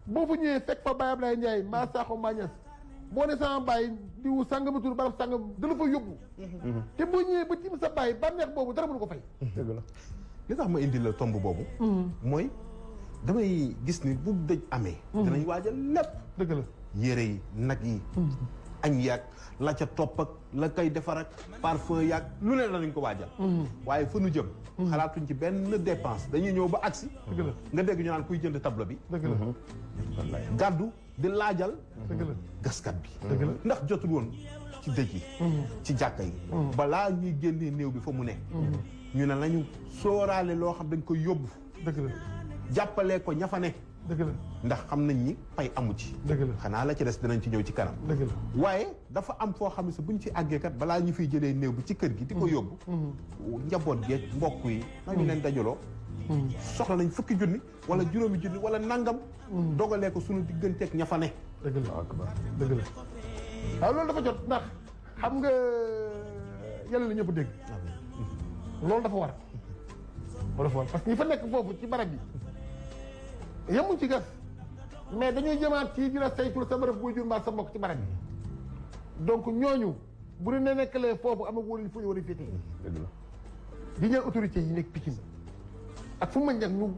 S2: boo fa ñëwee fekk fa Baye Ablaye Ndiaye maa Sakho maa Niass boo ne sama baay diwu sàngama tur barab sàngam dala fa yóbbu te boo ñëwee ba tim sa baay bànneex boobu dara mënu ko fay
S1: dëgg la li tax ma indi la tomb boobu mooy damay gis ni bu dëj amee dinañ waajal lépp
S2: dëgg la
S1: yére yi nag yi añ yaag la ca topp ak la koy defar ak parfum yaag lu ne danañ ko waajal waaye fa nu jëm xalaatuñ ci benn dépense dañuy ñëw ba agsi
S2: dëgg la
S1: nga dégg ñu naan kuy jënd tableau bi
S2: dëgg la
S1: gàddu di laajal
S2: dëgg la
S1: gaskat bi
S2: dëgg la
S1: ndax jotul woon ci dëj yi ci jàkka yi balaa ñuy génnee néew bi fa mu ne ñu ne nañu sóoraale loo xam dañ koy yóbbu
S2: dëgg la
S1: jàppalee ko ña fa ne
S2: dëgg la
S1: ndax xam nañ ni pay amu ci
S2: dëgg la
S1: xanaa la ci des dinañ ci ñëw ci kanam
S2: dëgg la
S1: waaye dafa am foo xam ne si buñ ci àggee kat balaa ñu fiy jëlee néew bi ci kër gi di ko yóbbu njaboot geeg mbokk yi nañu leen dajaloo soxla nañ fukki junni wala juróomi junni wala nangam dogalee ko suñu digganteeg ña fa ne
S2: dëgg la dëgg la waaw loolu dafa jot ndax xam nga yàlla la ñëpp dégg loolu dafa war parce que ñi fa nekk foofu ci barab bi yemuñ ci gas mais dañuy jëmaat ci dina saytul sa barab buy jur mbaa sa mbokk ci barab bi donc ñooñu bu ñu ne nekkalee foofu am na wóor fu ñu war a féetee di ñaan autorité yi nekk Pikine ak fu mu mën ñu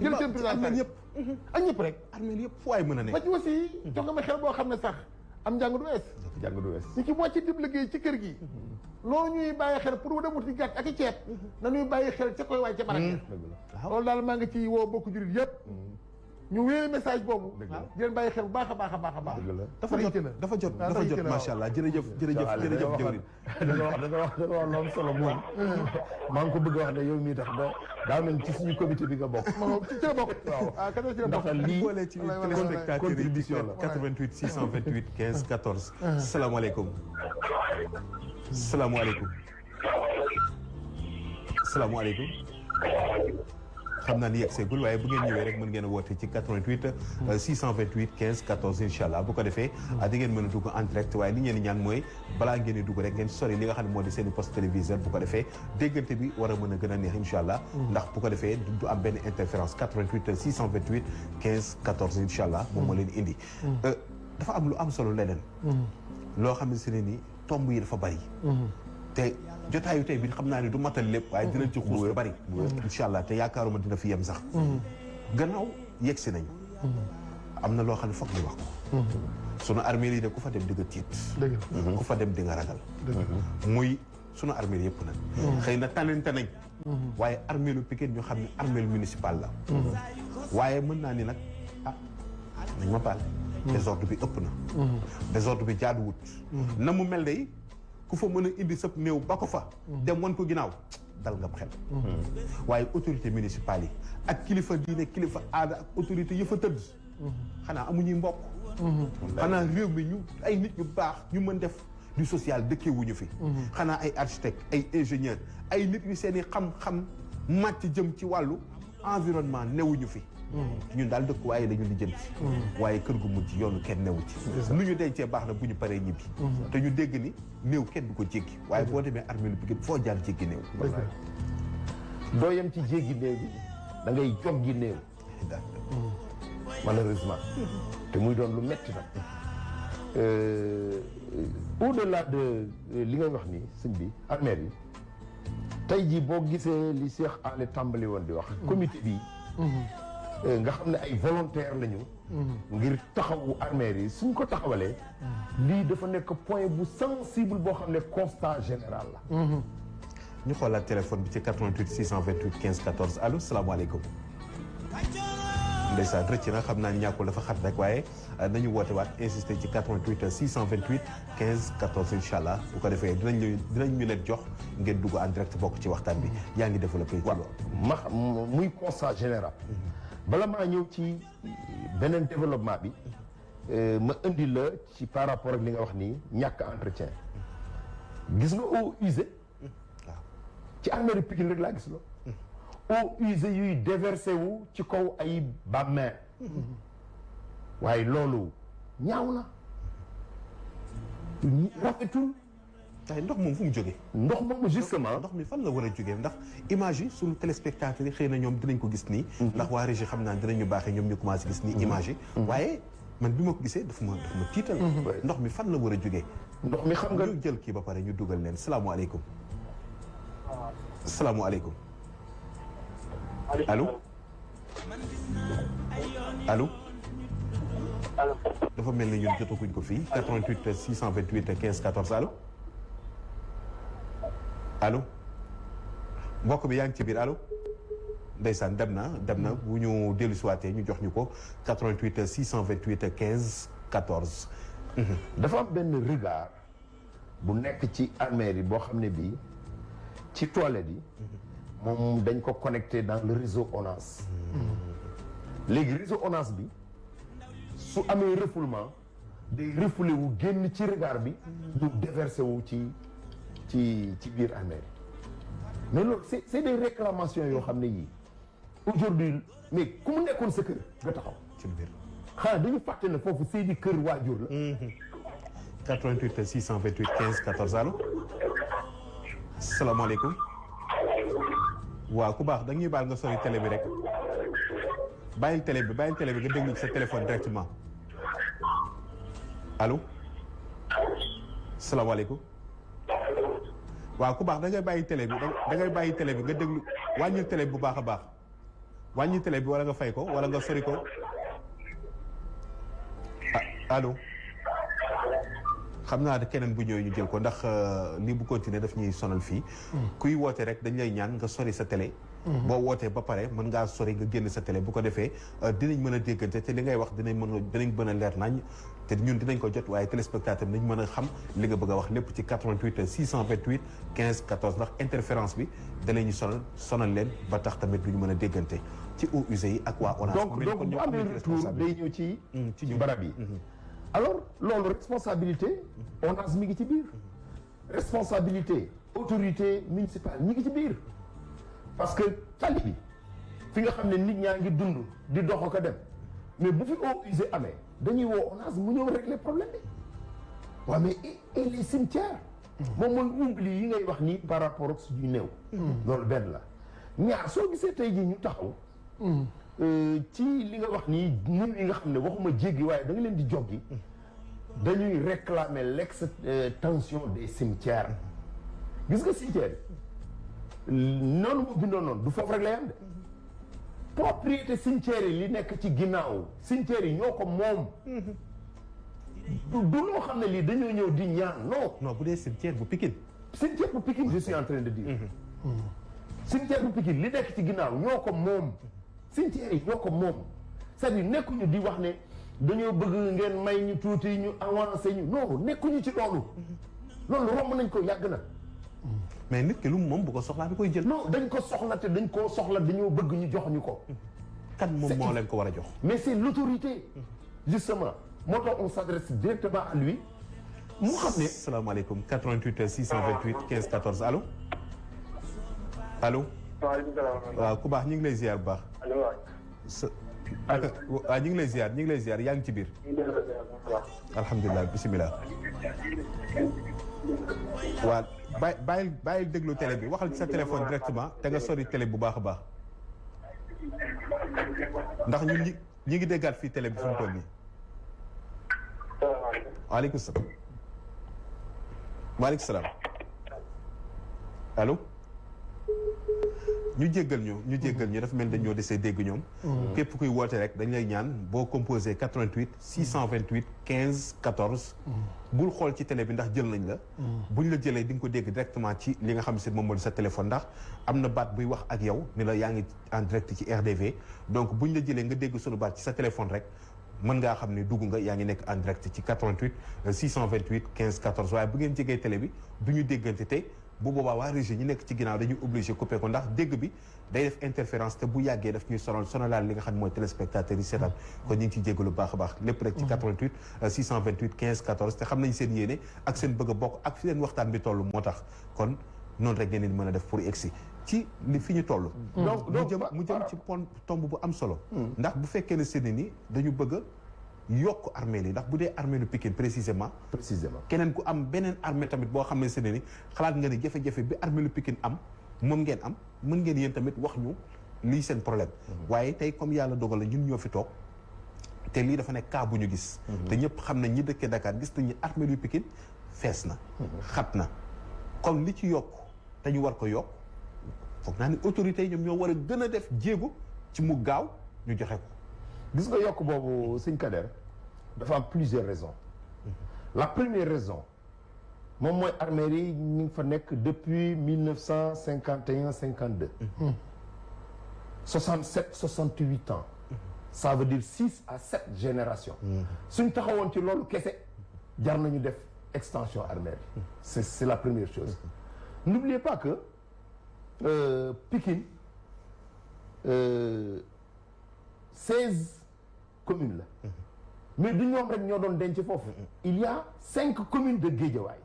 S2: jël seen président
S1: ñëpp
S2: ak ñëpp rek
S1: armée yëpp fu waay mën a ne
S2: ba ci aussi jox nga ma xel boo xam ne sax am njàng du wees ñi ci wàcc dib liggéey ci kër gi loolu ñuy bàyyi xel pour dem wuti gàtt ak i ceeb nañuy bàyyi xel ca koy waay ca barab loolu daal maa ngi ci woo bokk jurit yëpp ñu wéere message boobu. di leen bàyyi xel bu baax a baax a baax a baax.
S1: dafa jot macha allah jërëjëf jëwriñ.
S3: da nga wax loolu solo moom. maa ngi ko bëgg a wax ne yow mii tax daa mel ci suñu comité bi nga bokk.
S2: ci la bokk. waaw
S3: ndax lii
S1: boole ci téléspectateurs yi 88 628 15 14. salaamaaleykum. salaamaaleykum. salaamaaleykum. xam naa ni yegg seegul waaye bu ngeen ñëwee rek mën ngeen a woote ci 88 628 15 14 incha allah bu ko defee di ngeen mën a dugg en direct waaye li ngeen di ñaan mooy balaa ngeen di dugg rek ngeen sori li nga xam ne moo di seen i poste téléviseur bu ko defee déggante bi war a mën a gën a neex incha allah ndax bu ko defee du am benn interférence 88 628 15 14 incha allah moom moo leen indi dafa am lu am solo leneen loo xam ne si ne ni tomb yi dafa bari te jotaayu tey bi xam naa ne du matal lépp waaye dinañ ci xuus lu bari incha allah te yaakaaruma dina fi yem sax gannaaw yegg si nañ am na loo xam ne foog ñu wax ko sunu armée yi de ku fa dem di nga tiit ku fa dem di nga ragal muy sunu armée yëpp nag xëy na tanante nañ waaye armée lu Pikine ñu xam ne armée municipal la waaye mën naa ni nag nañ ma baal désordre bi ëpp na désordre bi jaaduwut na mu mel day ku fa mën a indi sab néew ba ko fa dem wan ko ginnaaw dal nga xel waaye autorité municipale yi ak kilifa diine kilifa aada ak autorité yi fa tëdd xanaa amuñuy mbokk xanaa réew mi ñu ay nit ñu baax ñu mën def du social dëkkee wuñu fi xanaa ay architecte ay ingénieur ay nit yu seen i xam-xam màcc jëm ci wàllu environnement newuñu fi ñun daal dëkk waaye la ñu lijjanti waaye kër gu mujj yoonu kenn newu ci nu ñu dencee baax na bu ñu paree ñibbi te ñu dégg ni néew kenn du ko jéggi waaye boo demee armée lu Pikine foo jaar jéggi néew
S3: doo yem ci jéggi néew bi da ngay joggi néew malheureusement te muy doon lu metti nag au-delà de li ngay wax ni sëñ bi armée yi tey jii boo gisee li Cheikh Ale tàmbali woon di wax comité bi nga xam ne ay volontaire lañu ngir taxawu armée yi suñ ko taxawalee lii dafa nekk point bu sensible boo xam ne constat général la
S1: ñu xoolaat téléphone bi ci 88 628 15 14 allo salaamaaleykum ndeysaan rëcc na xam naa ñàkkul dafa xat rek waaye nañu woote waat insister ci 88 628 15 14 incha allah bu ko defee dinañ ñu leen jox ngeen dugg en direct bokk ci waxtaan bi yaa ngi développé ci loolu
S3: muy constat général bala maa ñëw ci beneen développement bi ma indi la ci par rapport ak li nga wax nii ñàkk entretien gis nga eaux usées ci armée Pikine rek laa gis la eaux usées yuy déversé wu ci kaw ay bàmmeel waaye loolu ñaaw na rafetul
S1: waaye ndox moom fu mu jógee
S3: ndox moom justement
S1: ndox mi fan la war a jógee ndax image yi suñu téléspectateurs yi xëy na ñoom dinañ ko gis nii ndax waa régie xam naa dinañu baaxee ñoom ñu commencé gis nii image yi waaye man bi ma ko gisee dafa ma tiital ndox mi fan la war a jógee
S3: ndox mi xam nga
S1: ñu jël kii ba pare ñu dugal leen salaamaaleykum salaamaaleykum allo allo dafa mel ni ñun jotaguñ ko fii 88 628 15 14 allo allo mbokk bi yaa ngi ci biir allo ndeysaan dem na bu ñu dellu siwaatee ñu jox ñu ko 88 628 15 14
S3: dafa am benn regard bu nekk ci armée yi boo xam ne bii ci toilette yi moom dañ ko connecté dans le réseau ONAS léegi réseau ONAS bi su amee refoulement day refoulé wu génn ci regard bi ñu déversé wu ci biir armée mais loolu c'est des réclamations yoo xam ne yii aujourd'hui mais ku mu nekkoon sa kër nga taxaw
S1: ci biir
S3: xanaa dañu fàtte ne foofu seeni kër waajur la
S1: 88 628 15 14 allo salaamaaleykum waaw ku baax dañuy baal nga sori télé bi rek bàyyil télé bi nga déglu ci sa téléphone directement allo salaamaaleykum waaw ku baax da ngay bàyyi télé bi nga déglu wàññil télé bi bu baax a baax wàññil télé bi wala nga fay ko wala nga sori ko allo xam naa da keneen bu ñëwee ñu jël ko ndax lii bu continuer daf ñuy sonal fii kuy woote rek dañ lay ñaan nga sori sa télé boo wootee ba pare mën ngaa sori nga génn sa télé bu ko defee dinañ mën a déggante te li ngay wax dinañ mën a leer nañ te ñun dinañ ko jot waaye téléspectateur nañ mën a xam li nga bëgg a wax lépp ci 88 628 15 14 ndax interférence bi danañu sonal leen ba tax tamit du ñu mën a déggante ci eaux usées yi ak waa ONAS.
S3: donc bu amee retour day ñëw ci barab yi. alors loolu responsabilité ONAS mi ngi ci biir. responsabilité autorité municipale mi ngi ci biir. parce que tali bi fi nga xam ne nit ñaa ngi dund di dox ko dem mais bu fi eaux usées amee dañuy woo ONAS mu ñëw régler problème bi waaw mais et les cimetières. moom mooy oubli yi ngay wax nii par rapport ak suñuy néew. loolu benn la ñaar soo gisee tey jii ñu taxaw. ci li nga wax nii ñun yi nga xam ne waxuma jéggi waaye da nga leen di joggi dañuy réclamer l'extension des cimetières. gis nga cimetière noonu mu bindoo noonu du foofu rek la yam de propriété cimetière yi li nekk ci ginnaaw cimetière yi ñoo ko moom. du loo xam ne lii dañoo ñëw di ñaan non
S1: bu dee cimetière bu Pikine.
S3: cimetière bu Pikine je suis en train de dire. cimetière bu Pikine li nekk ci ginnaaw ñoo ko moom. cimetière yi ñoo ko moom c'est-à-dire nekkuñu di wax ne dañoo bëgg ngeen may ñu tuuti ñu avancé ñu non nekkuñu ci loolu. loolu romb nañ ko yàgg na.
S1: mais nit ki lu moom bu ko soxlaa da koy jël.
S3: non dañ ko soxla te dañ koo soxla dañoo bëgg ñu jox ñu ko.
S1: kan moom moo leen ko war a jox.
S3: mais c'est l'autorité justement moo tax on s'adresse directement à lui. mu xam ne
S1: salaamaaleykum 88 628 15 14 allo. allo. waaw ku baax ñu ngi lay ziar bu baax.
S5: allo waay.
S1: waaw ñu ngi lay ziar yaa ngi ci biir. alhamdulilah bisimilah. waaw bàyyil déglu télé bi waxal ci sa téléphone directement te nga sori télé bu baax a baax. ndax ñun ñi ngi déggaat fii télé bi fu mu toll nii. waaleykum salaam. waaleykum salaam. allo. ñu jéggal ñu dafa mel dañoo desee dégg ñoom. képp kuy woote rek dañ lay ñaan boo composé 88 628 15 14. bul xool ci télé bi ndax jël nañ la. buñ la jëlee di nga ko dégg directement ci li nga xam si moom moo di sa téléphone ndax am na baat buy wax ak yow ni la yaa ngi en direct ci RDV donc buñ la jëlee nga dégg sunu baat ci sa téléphone rek mën ngaa xam ne dugg nga yaa ngi nekk en direct ci 88 628 15 14 waaye bu ngeen jegee télé bi du ñu déggante te. bu boobaa waa régie ñi nekk ci ginnaaw dañuy obligé couper ko ndax dégg bi day def interférence te bu yàggee daf ñuy sonalaal li nga xam ne mooy téléspectateurs yi seetaan kon ñu ngi ciy jéggalu baax a baax lépp rek ci 88 628 15 14 te xam nañ seen yéene ak seen bëgg a bokk ak fi leen waxtaan bi toll moo tax kon noonu rek ngeen mën a def pour egsi ci li fi ñu toll donc mu jëm ci tomb bu am solo ndax bu fekkee ne seen ni dañu bëgg yokk armée li ndax bu dee armée lu Pikine précisément keneen ku am beneen armée tamit boo xam ne se ne ni xalaat nga ni jafe-jafe bi armée lu Pikine am moom ngeen am mën ngeen yéen tamit wax ñu lii seen problème waaye tey comme yàlla dogal la ñun ñoo fi toog te lii dafa nekk cas bu ñu gis te ñëpp xam nañ ñi dëkkee Dakar gis nañu armée lu Pikine fees na xat na kon li ci yokk te ñu war ko yokk foog naa ni autorités yi ñoom ñoo war a gën a def jéego ci mu gaaw ñu joxe ko
S3: gis nga yokk boobu sëñ Kader dafa am plusieurs raisons la première raison moom mooy armée yi ñu ngi fa nekk depuis 1951 52 67 68 ans ça veut dire 6 à 7 générations suñ taxawoon ci loolu kese jar nañu def extension armée bi c'est la première chose n'oubliez pas que Pikine 16 communes la mais du ñoom rek ñoo doon denc foofu il y a 5 communes de Guédiawaye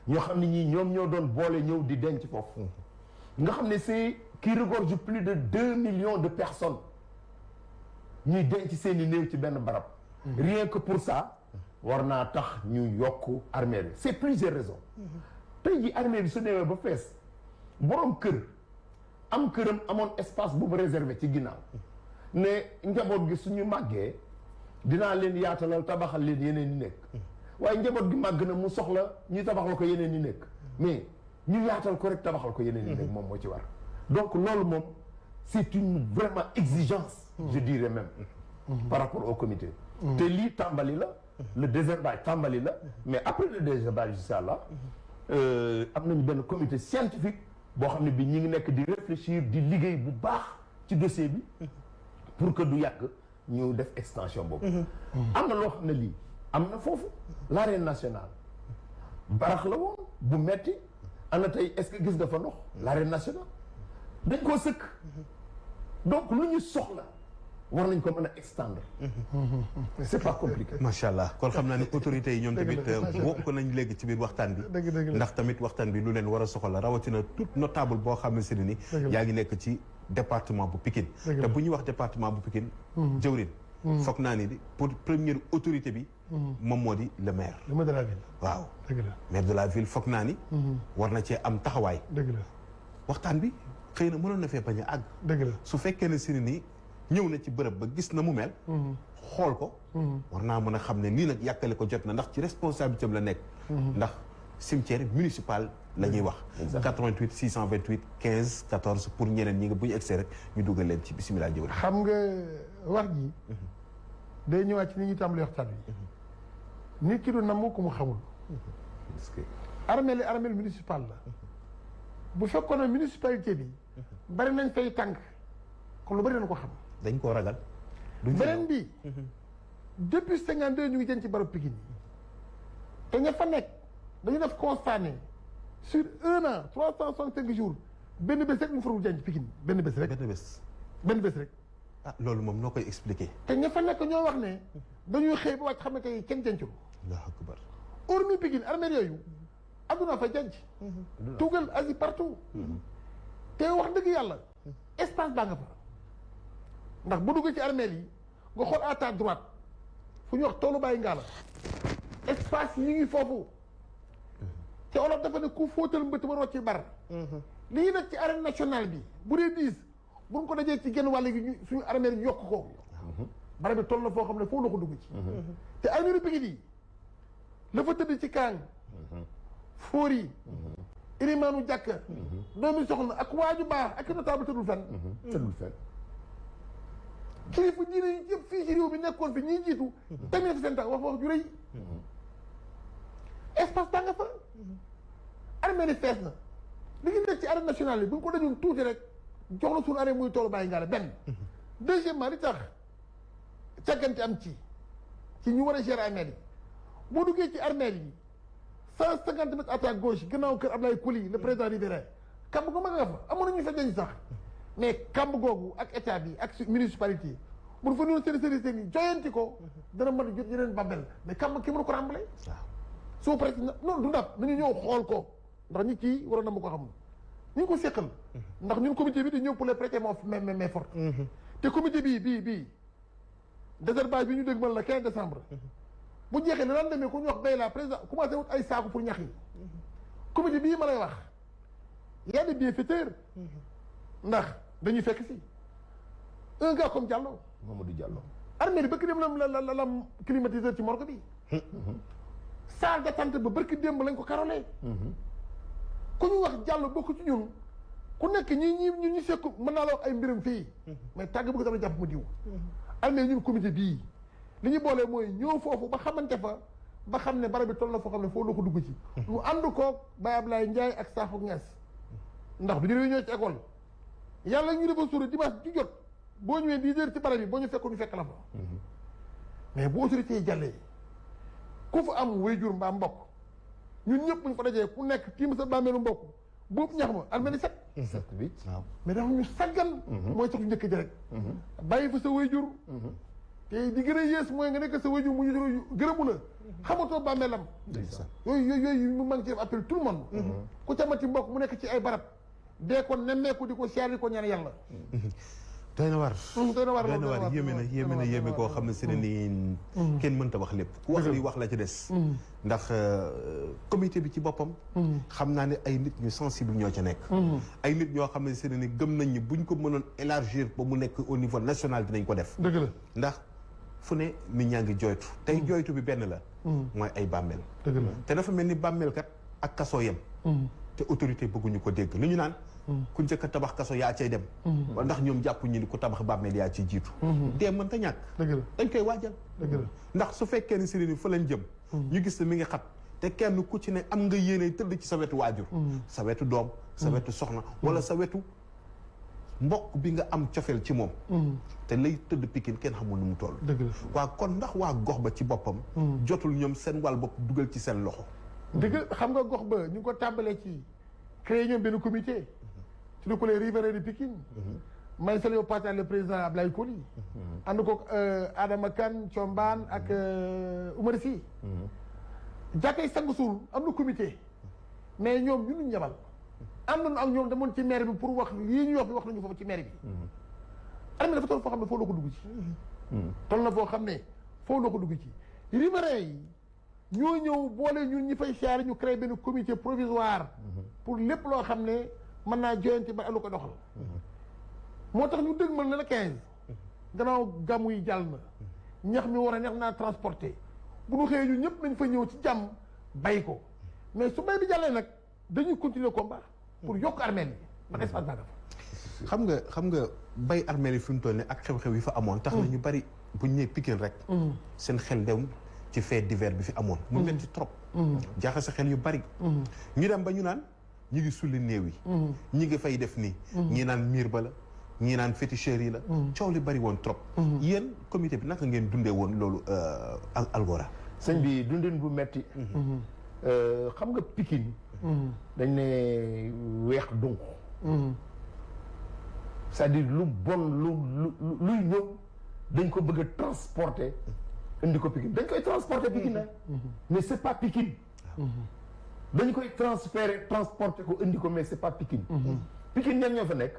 S3: ñoo xam ne ñii ñoom ñoo doon boole ñëw di denc foofu nga xam ne c'est qui regorge plus de 2 millions de personnes ñuy denc seeni néew ci benn barab rien que pour ça war naa tax ñu yokk armée bi c'est plusieurs raisons tey ji armée bi su demee ba fees borom kër am këram amoon espace bu mu réservé ci ginnaaw ne njaboot gi suñu màggee dinaa leen yaatalal tabaxal leen yeneen ñi nekk waaye njaboot gi màgg na mu soxla ñu tabaxal ko yeneen ñi nekk mais ñu yaatal ko rek tabaxal ko yeneen ñi nekk moom moo ci war donc loolu moom c'est une vraiment exigence je dirais même par rapport au comité te lii tàmbali la le désherbage tàmbali la mais après le désherbage incha allah am nañu benn comité scientifique boo xam ne bi ñi ngi nekk di réfléchir di liggéey bu baax ci dossier bi pour que du yàgg ñu def extension boobu am na loo xam ne lii am na foofu l'arène nationale barax la woon bu metti ana tey est-ce que gis nga fa ndox l'arène nationale dañ koo sëkk donc lu ñu soxla war nañ ko mën a extendre c'est pas compliqué
S1: macha allah kon xam naa ne autorités yi ñoom tamit bokk nañ léegi ci biir waxtaan bi ndax tamit waxtaan bi lu leen war a soxla rawatina tout notable boo xam ne si ni yaa ngi nekk ci département bu Pikine te bu ñuy wax département bu Pikine jëwrin foog naa ni pour première autorité bi moom moo di le maire
S2: de la ville
S1: waaw
S2: dëgg la
S1: maire de la ville foog naa ni war na cee am taxawaay
S2: dëgg la
S1: waxtaan bi xëy na mënoon na fee bañ a àgg
S2: dëgg la
S1: su fekkee ne si ni ñëw na ci bërëb ba gis na mu mel xool ko war naa mën a xam ne nii nag yàkkale ko jot na ndax ci responsabilité am la nekk ndax cimetière municipal la ñuy wax 88 628 15 14 pour ñeneen ñi nga bu ñu egsee rek ñu dugal leen ci bisimilah jëwri
S2: xam nga wax ji day ñëwaat ci ni ñuy tàmbali waxtaan wi nit ki du namm ko mu xamul armée municipal la bu fekkoon ne municipalité bi bari nañ fay tànk kon lu bari nañ ko xam
S1: dañ koo ragal
S2: beneen bi depuis 52 ñu ngi jën ci barab Pikine yi te ña fa nekk dañu def constat ne sur 1 an 365 jours benn bés rek ñu farul jën ci Pikine benn bés rek benn bés rek
S1: ah loolu moom noo koy expliquer
S2: te ña fa nekk ñoo wax ne dañuy xëy ba wàcc xam ne tey kenn jëncul
S1: Allahu akbar
S2: hormis Pikine armée yooyu adduna fa jënc tugal Asie partout te wax dëgg yàlla espace baa nga fa ndax bu dugg ci armeel yi nga xool à ta droite fu ñuy wax toolu bàyyi ngaa la espace yi ngi foofu te olof dafa ne ku fóotal mbëtt ma rocc ci bar lii nag ci arène nationale bi bu dee 10 buñ ko dajee ci genn wàll gi suñu armeel yi yokk ko bara bi toll na foo xam ne foofu la ko dugg ci te armée Pikine yi la fa tëdd ci kaang fóor yi ilimaanu jàkka doomi soxna ak waaju baax ak notable tëddul fenn kilifa diine yi yëpp fii ci réew mi nekkoon fi ñiy jiitu tamit seen tax wax ju rëy espace baa nga fa armée ni fees na li ngi nekk ci arène nationale bi bu ñu ko dañun tuuti rek jox la suñu armée muy toolu bàyyi nga la benn deuxièmement li tax càggante am ci ñu war a gérer armée yi boo duggee ci armée yi 150 mètres à ta gauche gannaaw kër Ablaye Koli le président riverain kamb ko ma nga fa amoon na ñu fa denc sax mais kamb googu ak état bi ak municipalité bu fa noonu seen service yi joyanti ko dana mën a jot yeneen bàmbel mais kamb ki mënu ko rembler soo presque noonu du ndab nañu ñëw xool ko ndax ñi kii waroon na ma ko xam ñu ngi ko seqal ndax ñun comité bi di ñëw pour les prêter main forte te comité bii désherbage bi ñu dégg man la 15 décembre bu jeexee la daan demee ku ñu wax bay la président commencé wut ay saaku pour ñax yi comité bii ma lay wax y a des bienfaiteurs ndax dañuy fekk si un gars comme Diallo
S3: Mamadou Diallo
S2: armée bi bëkk dem la climatiseur ci morgue bi salle d'attente ba barki démb lañ ko karole ku ñu wax Diallo bokk ci ñun ku nekk ñu sekk mën naa la wax ay mbiram fii mais tàgg bëgg dama jàpp mu diw armée ñun comité bii li ñu boolee mooy ñëw foofu ba xamante fa ba xam ne barab bi toll na foo xam ne foo la ko dugg ci ñu ànd koog Baye Ablaye Ndiaye ak Sakho Niass ndax du ñu réunion ci école yàlla ñu defa suura dimanche ju jot boo ñëwee 10 heures ci barab bi boo ñu fekk ñu fekk la fa mais bu autorité yi jàllee ku fa am waajur mbaa mbokk ñun ñëpp buñ fa dajee ku nekk tiim sa bàmmeelu mbokk boobu ñax ma armée ni set waaw mais dafa ñu saggan mooy sax ñu njëkk ji rek bàyyi fa sa waajur te di gën a yées mooy nga nekk sa waajur mu ñu gërëmu la xamatoo bàmmeelam yooyu mu mangi ci def appel tout le monde ku camati mbokk mu nekk ci ay barab dee ko nemmeeku di ko siyaar di ko ñaan yàlla
S1: doy na war yéeme koo xam ne si ne nii kenn mënta wax lépp ku wax li wax la ci des ndax comité bi ci boppam xam naa ne ay nit ñu sensible ñoo ca nekk ay nit ñoo xam ne si ne ni gëm nañ ni buñ ko mënoon élargir ba mu nekk au niveau national dinañ ko def
S2: dëgg la
S1: ndax fu ne nit ñaa ngi jooytu tey jooytu bi benn la mooy ay bàmmeel
S2: dëgg la
S1: te dafa mel ni bàmmeel kat ak kasoo yem te autorité bëgguñu ko dégg li ñu naan ku njëkk a tabax kaso yaa cay dem ndax ñoom jàpp ñu ni ku tabax bàmmeel yaa ciy jiitu dee mënta ñàkk
S2: dëgg la
S1: dañ koy waajal
S2: dëgg la
S1: ndax su fekkee ni si ni fa lañ jëm ñu gis ne mi ngi xat te kenn ku ci ne am nga yéene tëdd ci sa wetu waajur sa wetu doom sa wetu soxna wala sa wetu mbokk bi nga am cofeel ci moom te lay tëdd Pikine kenn xamul nu mu toll waa kon ndax waa gox ba ci boppam jotul ñoom seen wàll bopp dugal ci seen loxo
S2: dëgg xam nga gox ba ñu ngi ko tàmbalee ci créé ñoom benn comité ci lu ko les riverains de Pikine may saluer au passage le président Ablaye Koli ànd ko Adama Kane Thiombane ak Oumar Sy jàkkay sangu suul am na comité mais ñoom ñu ñu ñabal am nañu ak ñoom demoon ci maire bi pour wax lii ñu wax nañu foofu ci maire bi armée dafa toll foo xam ne foo loo ko dugg ci toll na foo xam ne foo loo ko dugg ci riverains yi ñoo ñëw boole ñun ñi fay siyaare ñu créé benn comité provisoire pour lépp loo xam ne mën naa joyante ba lu ko doxal moo tax ñu dëgmal na la 15 gannaaw gàmmu yi jàll na ñax mi war a neex naa transporté bu ñu xëyee ñu ñëpp nañ fa ñëw ci jàmm bay ko mais su bay bi jàllee nag dañuy continuer combat pour yokk armée yi man espace baa
S1: xam nga bay armée yi fi mu toll nii ak xew-xew yi fa amoon tax na ñu bari bu ñu nee Pikine rek seen xel dem ci fait divers bi fi amoon mu metti trop jaaxal sa xel yu bari ñu dem ba ñu naan ñi ngi sulli néew yi ñi ngi fay def nii ñi naan miir ba la ñii naan féticheurs yi la coow li bari woon trop yéen comité bi naka ngeen dundee woon loolu Algora
S3: sëñ bi dundin bu metti xam nga Pikine dañ ne weex donc c'est-à-dire lu bon luy ñëw dañ ko bëgg a transporter indi ko Pikine dañ koy transporter Pikine mais c'est pas Pikine dañ koy transporter ko indi ko mais c'est pas Pikine Pikine ñan ñoo fa nekk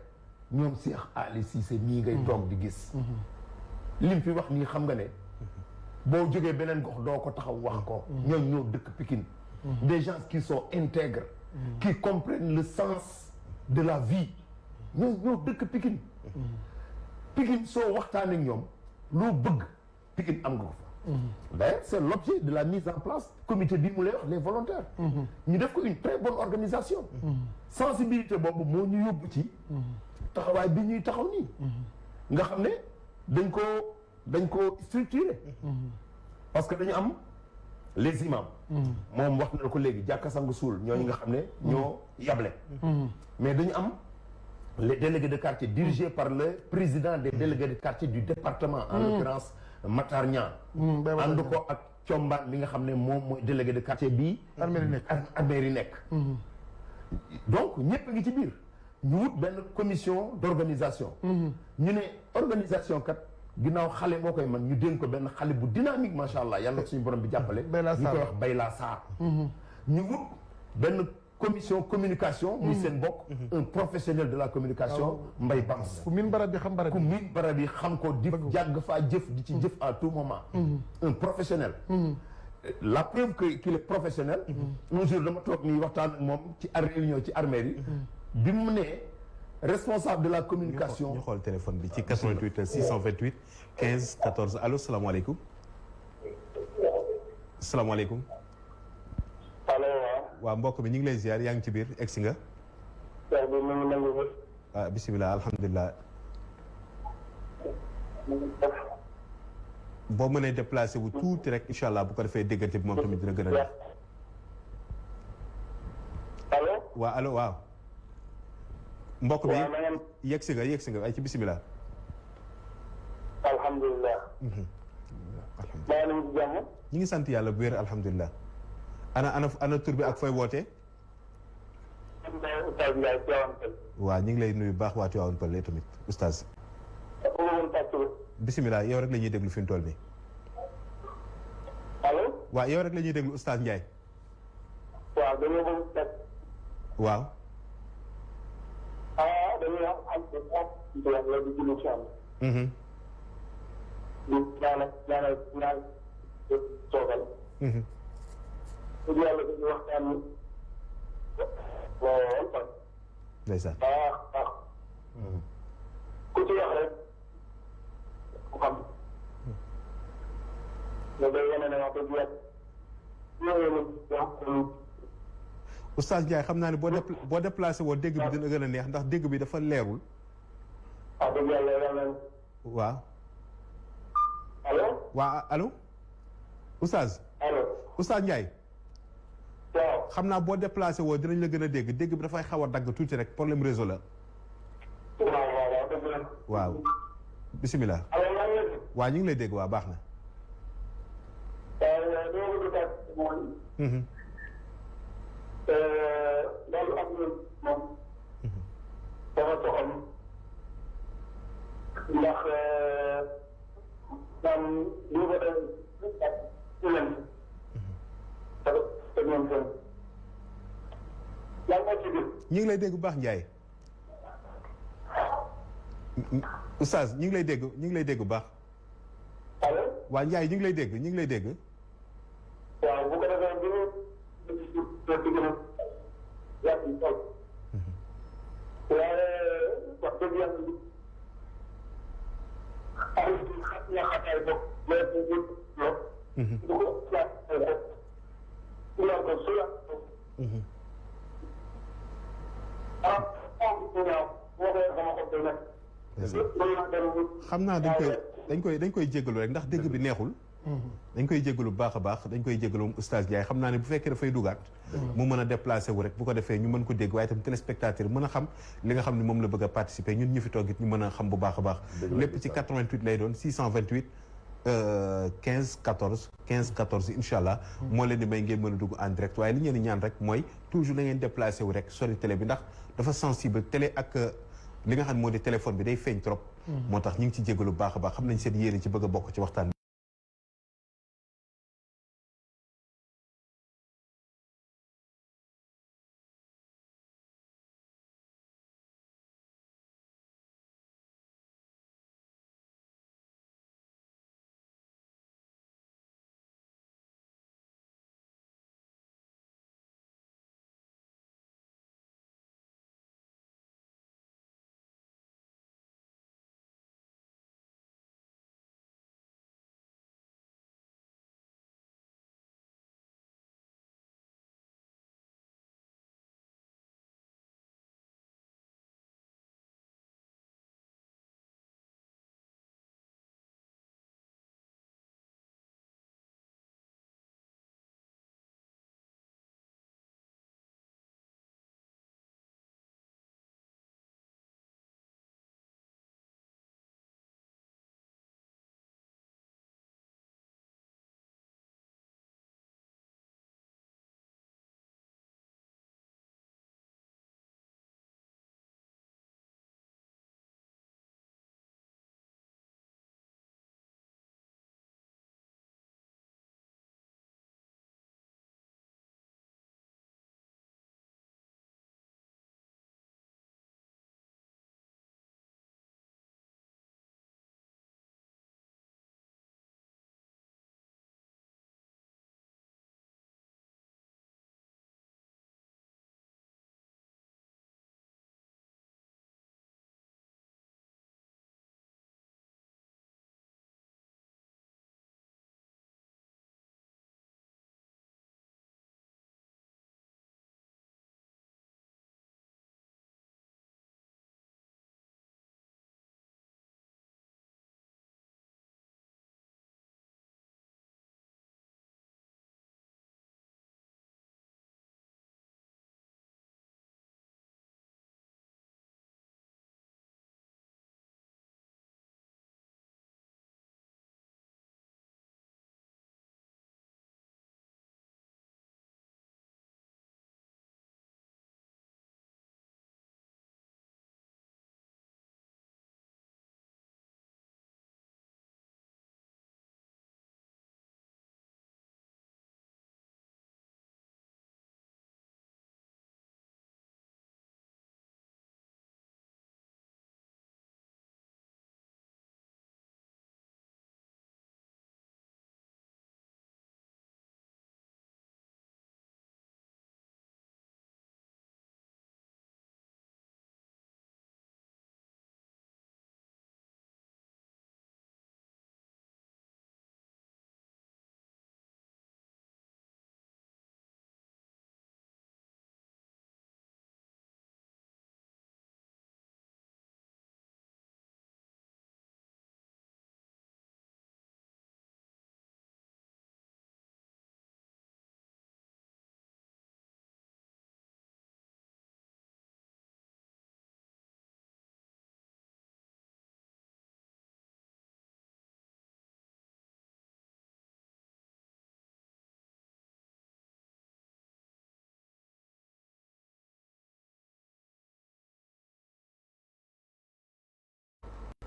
S3: ñoom Cheikh Ali Cissé mii ngay toog di gis lim fi wax nii xam nga ne boo jógee beneen gox doo ko taxaw wax ko ñoom ñoo dëkk Pikine des gens qui sont intègres qui comprennent le sens de la vie ñoo dëkk Pikine Pikine soo waxtaanee ak ñoom loo bëgg Pikine am nga ko fa d'ailleurs c'est l'objet de la mise en place comité bi mu lay wax les volontaires ñu def ko une très bonne organisation sensibilité boobu moo ñu yóbbu ci taxawaay bi ñuy taxaw nii nga xam ne dañ ko structuré parce que dañu am les imams moom wax na ko léegi jàkka sangu suul ñooñu nga xam ne ñoo yable mais dañu am les délégués de quartier dirigés par le président des délégués de quartier du département en l'occurrence Matar Niang ànd ko ak Thiombane bi nga xam ne moom mooy délégué de quartier bii armée yi nekk donc ñëpp ngi ci biir ñu wut benn commission d'organisation ñu ne organisation kat ginnaaw xale moo koy man ñu dénk ko benn xale bu dynamique macha allah yàlla ko suñu borom bi jàppale ñu koy wax Bayla Sarr ñu wut benn commission communication muy seen bokk un professionnel de la communication Mbaye Bams
S2: ku min barab bi xam barab
S3: ku min barab bi xam ko di jàgg faa jëf di ci jëf à tout moment un professionnel la preuve que qu'il est professionnel un jour dama toog nii waxtaan ak moom ci réunion ci armée yi bi mu ne responsable de la communication
S1: ñu xool téléphone bi ci 88 628 15 14 allo salaamaaleykum salaamaaleykum
S4: allo
S1: waaw mbokk mi ñu ngi lay ziar yaa ngi ci biir egsi nga waaw bisimilah alhamdulilah boo mënee déplacé wu tuuti rek incha allah bu ko defee déggante bi moom tamit dina gën a neex
S4: allo
S1: waaw allo waaw mbokk bi yegg si nga ay ci bisimilah.
S4: alhamdulilah. maa ngi ci jàmm.
S1: ñu ngi sant yàlla bu wér alhamdulilah. ana tur bi ak fooy wootee.
S4: Oustaz Ndiaye Tivaouane Peulh.
S1: waaw ñu ngi lay nuyu baax waa Tivaouane Peulh tamit oustaz. bisimilah yow rek la ñuy déglu fi mu toll nii.
S4: allo.
S1: waaw yow rek la ñuy déglu oustaz Ndiaye.
S4: waaw dañoo bëgg teg.
S1: waaw.
S4: dañuy am la di julli ci am. di ñaanal toogal. yàlla dañuy waxtaan lool fan.
S1: ndeysaan.
S4: baax. ku ci wax rek ku xam. loolu day wane ne wax dëgg yàlla.
S1: Oustaz Ndiaye xam naa ne boo déplacé woo dégg bi dina gën a neex ndax dégg bi dafa leerul.
S4: wax dëgg yàlla yàlla.
S1: waaw.
S4: allo.
S1: waaw allo. Oustaz.
S4: allo.
S1: Oustaz Ndiaye.
S4: waaw.
S1: xam naa boo déplacé woo dinañ la gën a dégg bi dafay xaw a dagg tuuti rek problème réseau la.
S4: waaw dëgg la.
S1: waaw bisimilah. waa ñu ngi lay dégg waa baax na.
S4: loolu am na moom. dafa soxal. ndax man lii ba tey
S1: ñu ngi lay dégg bu baax Ndiaye. Oustaz ñu ngi lay dégg ñu ngi lay dégg bu baax.
S4: allo.
S1: waa Ndiaye ñu ngi lay dégg ñu ngi lay dégg.
S4: waaw bu ko defee bu ñu gën a yàq yi tool. waaye wax dëgg yàlla am na xataay bopp mais bu ñu loo. du ko yàq ay bopp. ñu naan ko su yàq.
S1: xam naa dañ koy jéggalu rek ndax dégg bi neexul. dañ koy jéggalu bu baax a baax dañ koy jéggalu moom oustaz Ndiaye xam naa ne bu fekkee dafay dugaat. mu mën a déplacé wu rek bu ko defee ñu mën ko dégg waaye itam téléspectateur mën a xam li nga xam ne moom la bëgg a participer ñun ñu fi toog it ñu mën a xam bu baax a baax. lépp ci 88 lay doon 628 15 14 15 14 incha allah. moo leen di may ngeen mën a dugg en direct waaye li ngeen di ñaan rek mooy toujours na ngeen déplacé wu rek sori télé bi ndax dafa sensible télé ak li nga xam ne moo di téléphone bi day feeñ trop. moo tax ñu ngi ci jégalu bu baax a baax xam nañ seen yéene ci bëgg a bokk ci waxtaan bi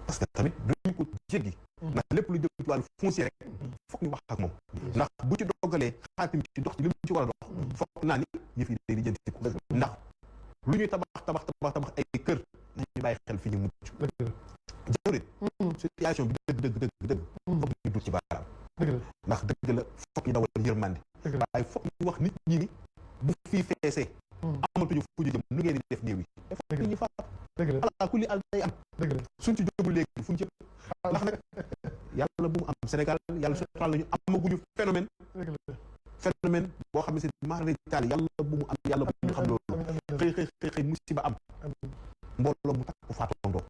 S1: parce que tamit duñ ko jéggi ndax lépp lu jëm ci wàllu foncier rek foog ñu wax ak moom ndax bu ci dogalee xaatim ci dox ci li mu ci war a dox foog naa ni yëf yi day jënd ci ko ndax lu ñuy tabax ay kër nañu bàyyi xel fi ñu mucc jawrit situation bi dëgg foog ñu dut ci baaraam ndax dëgg la foog ñu dawal yërmande waaye foog ñu wax nit ñi ni bu fii feesee amatuñu fu ñu jëm nu ngeen di def néew yi foog nit ñi faatu ala kulli al day am suñ ci jógul léegi fu ñu jëm ndax nag yàlla bu mu am Sénégal yàlla suturaal la ñu amaguñu phénomène boo xam ne si maara taal yàlla bu mu am yàlla bu ñu xam loolu xëy musiba am mbooloo mu takk faatondoo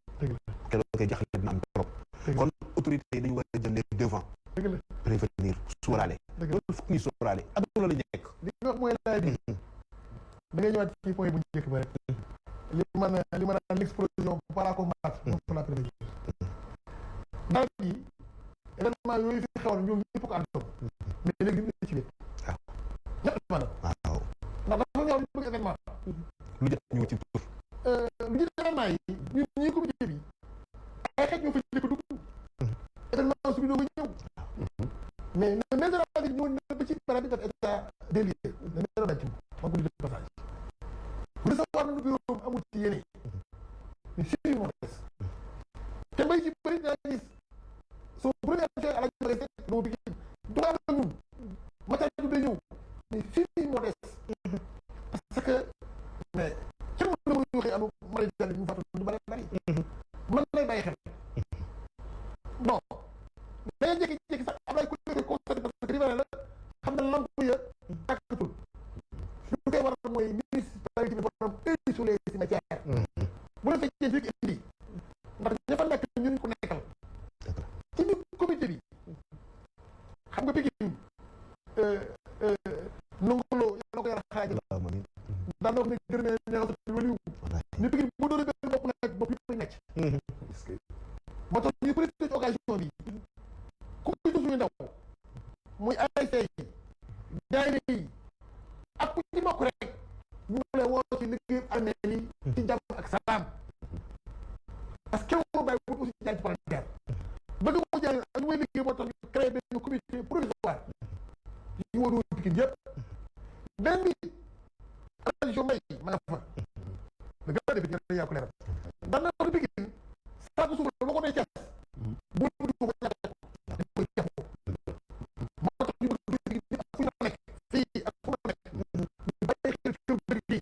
S1: keroog koy jaxle dina am trop kon autorité yi dañu war a jël les devants prévenir sóoraale loolu foog ñu sóoraale aduna la ñu nekk
S2: li nga wax mooy laaj bi da ngay ñëwaat ci point bu njëkk ba rek li ma naan l'explosion para combattre moom faut la prévenir nawet yi événement yooyu fi xewoon ñoom ñëpp ko àndoon mais léegi ñu ci wét waaw ñett maanaam waaw ndax dafa ñëw ñu bëgg événement
S1: lu jot ñu ci tur
S2: lu jot événement yi ñun ñii comité bi ay xeet ñoo fa njëkk dugg événement su bi doo nga ñëw mais le maire de la ville ñëwoon na ba ci barab bi def état des lieux le maire daj ci ma ko di def passage bu recevoir nañu bureau amul ci yéene ñu suivi moo des te mbay ci bëri naa gis son premier adjoint à la direction doo bi doxal na ñun matériel bi day ñëw mais suivi moo des parce que mais kenn mën na mën ñu xëy anu mara jàll ñu fàttal ñu bari mën lay bàyyi xel bon da ngay jékki-jékki sax am ay kuréel constaté parce que rivé la xam na lamp ya tàkkatul lu koy waral mooy municipalité bi borom isolé cimetière bu la fekkee fii indi ndax ña fa nekk ñun ko nekkal ci biir comité bi xam nga Pikine nongoloo yàlla ko yàlla xaajal daan na wax ne gërëmee neexatu waliwu ni Pikine bu doon benn bopp nag bopp yëpp ay necc moo tax ñu profité ci occasion bi ku ci suñu ndaw muy ASC yi daayira yi ak ku ci bokk rek ñu ngi lay woo ci liggéey armée yi ci jàmm ak salaam parce que kenn bàyyi wut aussi jaay ci parlementaire bëgg ko jaay ak ñu may liggéey boo tax ñu créé benn comité provisoire yi woo Pikine yëpp benn bi région May ma nga fa le gars de Pikine yaa ko leeral ndax na wax Pikine saa suuf la boo ko dee cas bu di ko ñaata ko jaxu moo tax ñu bëgg Pikine fu ñu nekk fii ak fu nekk ñu bàyyi xel kër bëri gi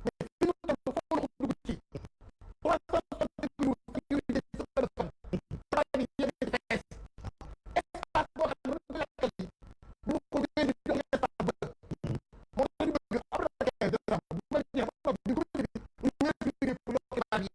S2: mais fi ñu dem foo la ko dugg ci 360 jours ak unité de téléphone para ni yéen ci fees espace boo xam ne mën nga ci bu ko jëlee di jox espace ba moo tax ñu bëgg après 15 décembre bu ma jeex ba di ko ñu ñëpp di liggéey pour yokk xibaar yi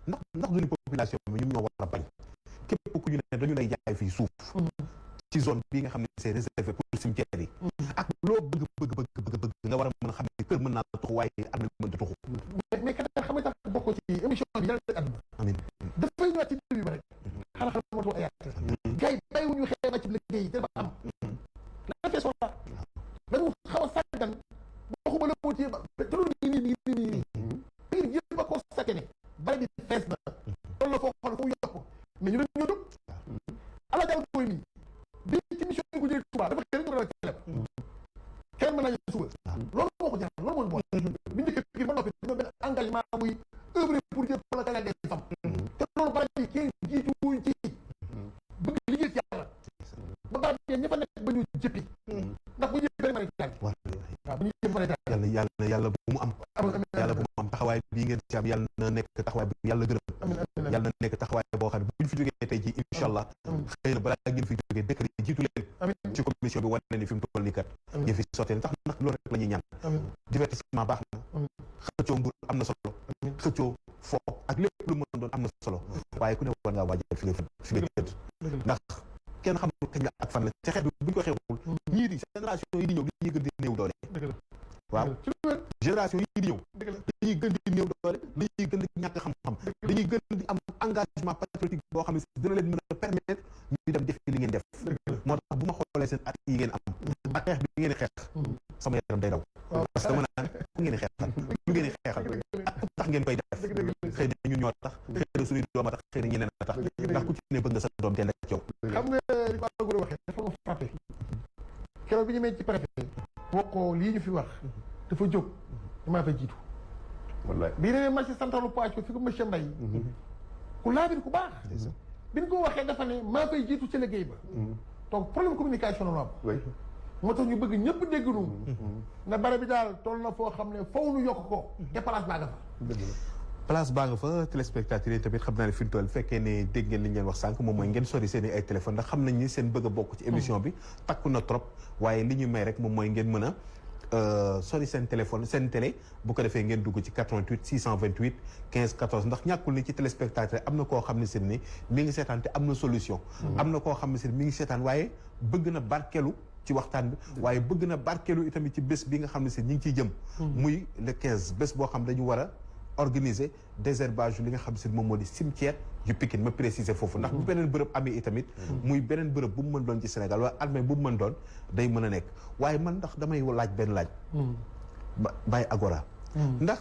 S1: ndax duñu population bi ñun ñoo war a bañ képp ku ñu ne dañu lay jaay fii suuf ci zone bi nga xam ne c'est réservé pour cimetière yi ak loo bëgg nga war a mën a xam ne kër mën naa tuxu waaye armée mën da tuxu.
S2: mais kat xam nga tax bokk ci émission bi yàlla dëgg àdduna.
S1: amiin
S2: dafay ñëwaat ci début ba rek. xanaa xam nga moo tax ay at. gars yi bàyyiwuñu xeex ci liggéey yi te dafa am. la fee soxla dañu xaw a sàggan waxuma la moo ci te loolu nii ngir jéem a koo sakkane bari bi fees na loolu la foo xool foo yokk mais ñu ñoo jóg ala jàll koy nii bi ci mission yi ko jëlee Touba dafa xëy ñu ko télé kenn mën naa ñëw suba loolu moo ko jaral loolu moo boole bi njëkkee fii ba noppi dañoo benn engagement muy œuvre pour jël la Sénégal des femmes te loolu bari bi kenn jiitu wuñ ci bëgg liggéey ci yàlla ba baax ña fa nekk ba ñu jëppi ndax bu jëppee rek mën a taal waaw bu ñu jëpp mën a taal
S1: yàlla bu mu am yàlla bu mu am taxawaay bii ngeen ci am yàlla na nekk taxawaay bi yàlla gërëm yàlla na nekk taxawaay boo xam ne bu ñu fi jógee tey ji incha allah xëy na balaa ngeen fi jógee décret yi jiitu leen ci commission bi wane ni fi mu toll nii kat yëf yi sottee tax ndax loolu rek la ñuy ñaan divertissement baax na xëccoo nguur am na solo xëccoo foo ak lépp lu mën doon am na solo waaye ku ne war ngaa waajal fi nga tëdd ndax kenn xamul kañ la ak fan la ci xeet bi bu ñu ko xeexul ñii di génération yi di ñëw dañuy gën di néew doole waaw génération yi di ñëw dañuy gën di néew doole dañuy gën di ñàkk xam-xam dañuy gën di am engagement patriotique boo xam ne si dina leen mën a permettre ñu dem def li ngeen def moo tax bu ma xoolee seen at yi ngeen am ak xeex bi ngeen xeex sama yaram day daw parce que dama naan ku ngeen xeexal lu ngeen xeexal ak tax ngeen koy def xëy na ñun ñoo tax xëy na suñuy doom a tax xëy na ñeneen a tax ndax ku ci ne bëgg nga sa doom dend ak yow
S2: xam nga li ko Gora waxee dafa ma frappé keroog bi ñu mee ci préfet wax ko lii ñu fi wax dafa jóg damaa fay jiitu
S3: wallaay
S2: bii ne marché central poage ko fi ko monsieur Mbaye ku laabir ku baax bi ñu ko waxee dafa ne maa fay jiitu ci liggéey ba donc problème communication la am moo tax ñu bëgg ñëpp dégg nu na bare bi daal toll na foo xam ne faw nu yokk ko te place baa nga fa
S1: place baa nga fa téléspectateurs yi tamit xam naa ne fi mu toll fekkee ne dégg ngeen li ñu leen wax sànq moom mooy ngeen sori seen i ay téléphone ndax xam nañ ni seen bëgg a bokk ci émission bi takku na trop waaye li ñu may rek moom mooy ngeen mën a sori seen téléphone seen télé bu ko defee ngeen dugg ci 88 628 15 14 ndax ñàkkul ni ci téléspectateur am na koo xam ne seen ni mi ngi seetaan te am na solution am na koo xam ne seen mi ngi seetaan waaye bëgg na barkeelu ci waxtaan bi waaye bëgg na barkeelu itamit ci bés bi nga xam ne si ñi ngi ciy jëm muy le 15 bés boo xam dañu war a organiser désherbage li nga xam si moom moo di cimetière yu Pikine ma préciser foofu ndax bu beneen bërëb amee itamit muy beneen bërëb bu mu mën doon ci Sénégal wala armée bu mu mën doon day mën a nekk waaye man ndax damay laaj benn laaj Baye Agora ndax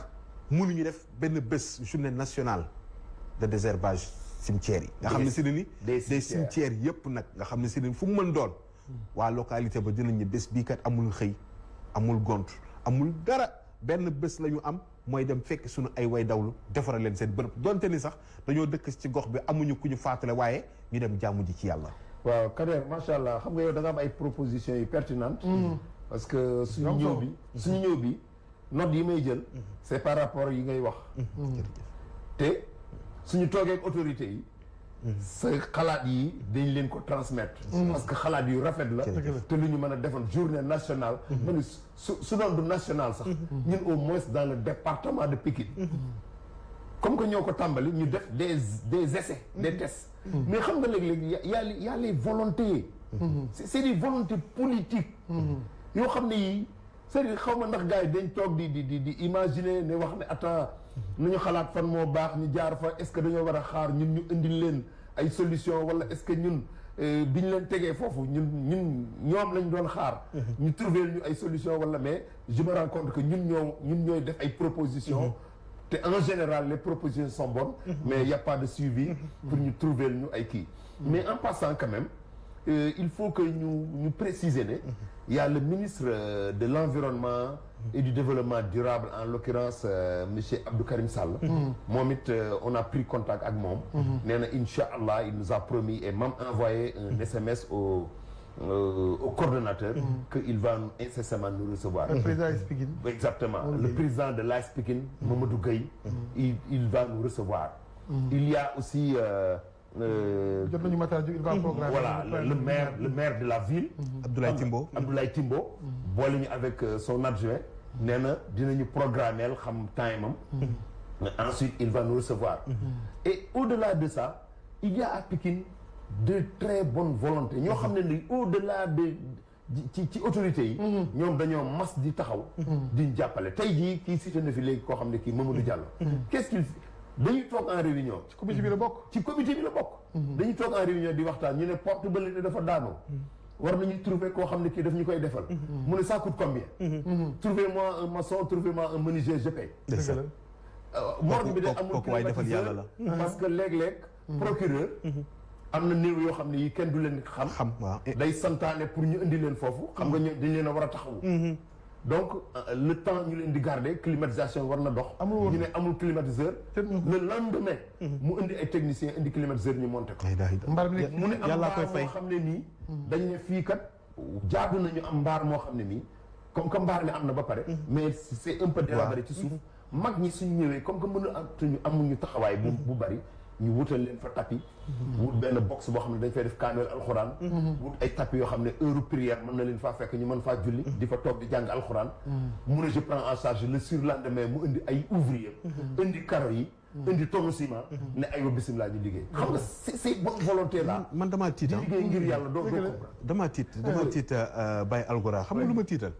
S1: mënuñu def benn bés journée nationale de désherbage cimetière yi nga xam ne si ne ni des cimetières yëpp nag nga xam ne si ne fu mu mën doon waa localité ba dinañ ne bés bii kat amul xëy amul gont amul dara benn bés la ñu am mooy dem fekk suñu ay way dawlu defaral leen seen bërëb donte ni sax dañoo dëkk ci gox bi amuñu ku ñu faatale waaye ñu dem jàmm ji ci yàlla
S3: waaw Kader macha allah xam nga yow da nga am ay propositions yu pertinentes parce que suñu ñëw bi note yi may jël c'est par rapport yi ngay wax te suñu toogee ak autorités yi sa xalaat yi dañ leen ko transmettre parce que xalaat yu rafet la te lu ñu mën a defoon journée nationale ma ni su doon du national sax ñun au moins dans le département de Pikine comme que ñoo ko tàmbali ñu def des essais des tests mais xam nga léeg-léeg y a les volontés c'est des volontés politiques yoo xam ne yi c'est-à-dire xaw ma ndax gars yi dañ toog di imaginer ne wax ne attends nañu xalaat fan moo baax ñu jaar fa est-ce que dañoo war a xaar ñun ñu indil leen ay solution wala est-ce que ñun biñ leen tegee foofu ñoom lañ doon xaar ñu trouver ñu ay solution wala mais je me rends compte que ñun ñooy def ay propositions te en général les propositions sont bonnes mais il y a pas de suivi pour ñu trouver ñu ay kii mais en passant quand même il faut que ñu préciser ne il y a le ministre de l'environnement et du développement durable en l'occurrence monsieur Abdou Karim Sall moom it on a pris contact ak moom nee na inch'Allah il nous a promis et même envoyé un SMS au coordonnateur que il va incessamment nous recevoir.
S2: Le président AS Pikine.
S3: Exactement. Le président de l'AS Pikine, Mamadou Gueye, il va nous recevoir. Il y a aussi
S2: jot nañu matin il va programmer.
S3: Voilà, le maire de la ville.
S1: Abdoulaye Timbo.
S3: Abdoulaye Timbo. boole ñu avec son adjoint. nee na dinañu programmer xam time am. Ensuite il va nous recevoir. Et au-delà de ça, il y a à Pikine de très bonnes volontés ñoo xam ne ni au-delà de ci autorités yi. ñoom dañoo mas di taxaw. di jàppale tey jii kii cité na fi léegi koo xam ne kii Mamadou Diallo. qu'est-ce qu'il dañuy toog en réunion.
S2: ci comité bi la bokk.
S3: ci comité bi la bokk. dañuy toog en réunion di waxtaan ñu ne porte ba léegi dafa daanoo. war nañu trouver koo xam ne kii daf ñu koy defal. mu ne ça coûte combien. trouvez-moi un maçon, trouvez-moi un menuisier, je paie. morgue bi de amul climatiseur parce que léeg-léeg. procureur. am na néew yoo xam ne yi kenn du leen xam.
S1: waaw
S3: day santaane pour ñu indi leen foofu. xam nga dañ leen a war a taxawu. donc le temps ñu leen di garder climatisation war na dox. ñu ne amul climatiseur. le lendemain. mu indi ay techniciens indi climatiseur ñu monté ko.
S2: mbaar bi
S3: mu ne am mbaar moo xam ne nii. dañ ne fii kat jaadu nañu am mbaar moo xam ne nii comme que mbaar mi am na ba pare. mais c'est un peu délabré ci suuf. mag ñi suñu ñëwee comme que mënu amuñu taxawaay bu bari. ñu wutal leen fa tapis. wut benn box boo xam ne dañ fay def kaamel alxuraan. wut ay tapis yoo xam ne heure prière mën na leen faa fekk ñu mën faa julli. di fa toog di jàng alxuraan. mu ne je prends en charge le surlendemain mu indi ay ouvrier. indi karo yi. indi tonne ciment. ne aywa bisimilah ñu liggéey. xam nga c'est bonne volonté là.
S1: man damaa tiit
S3: di liggéey ngir yàlla doo
S1: damaa tiit Baye Algora xam nga lu ma tiital.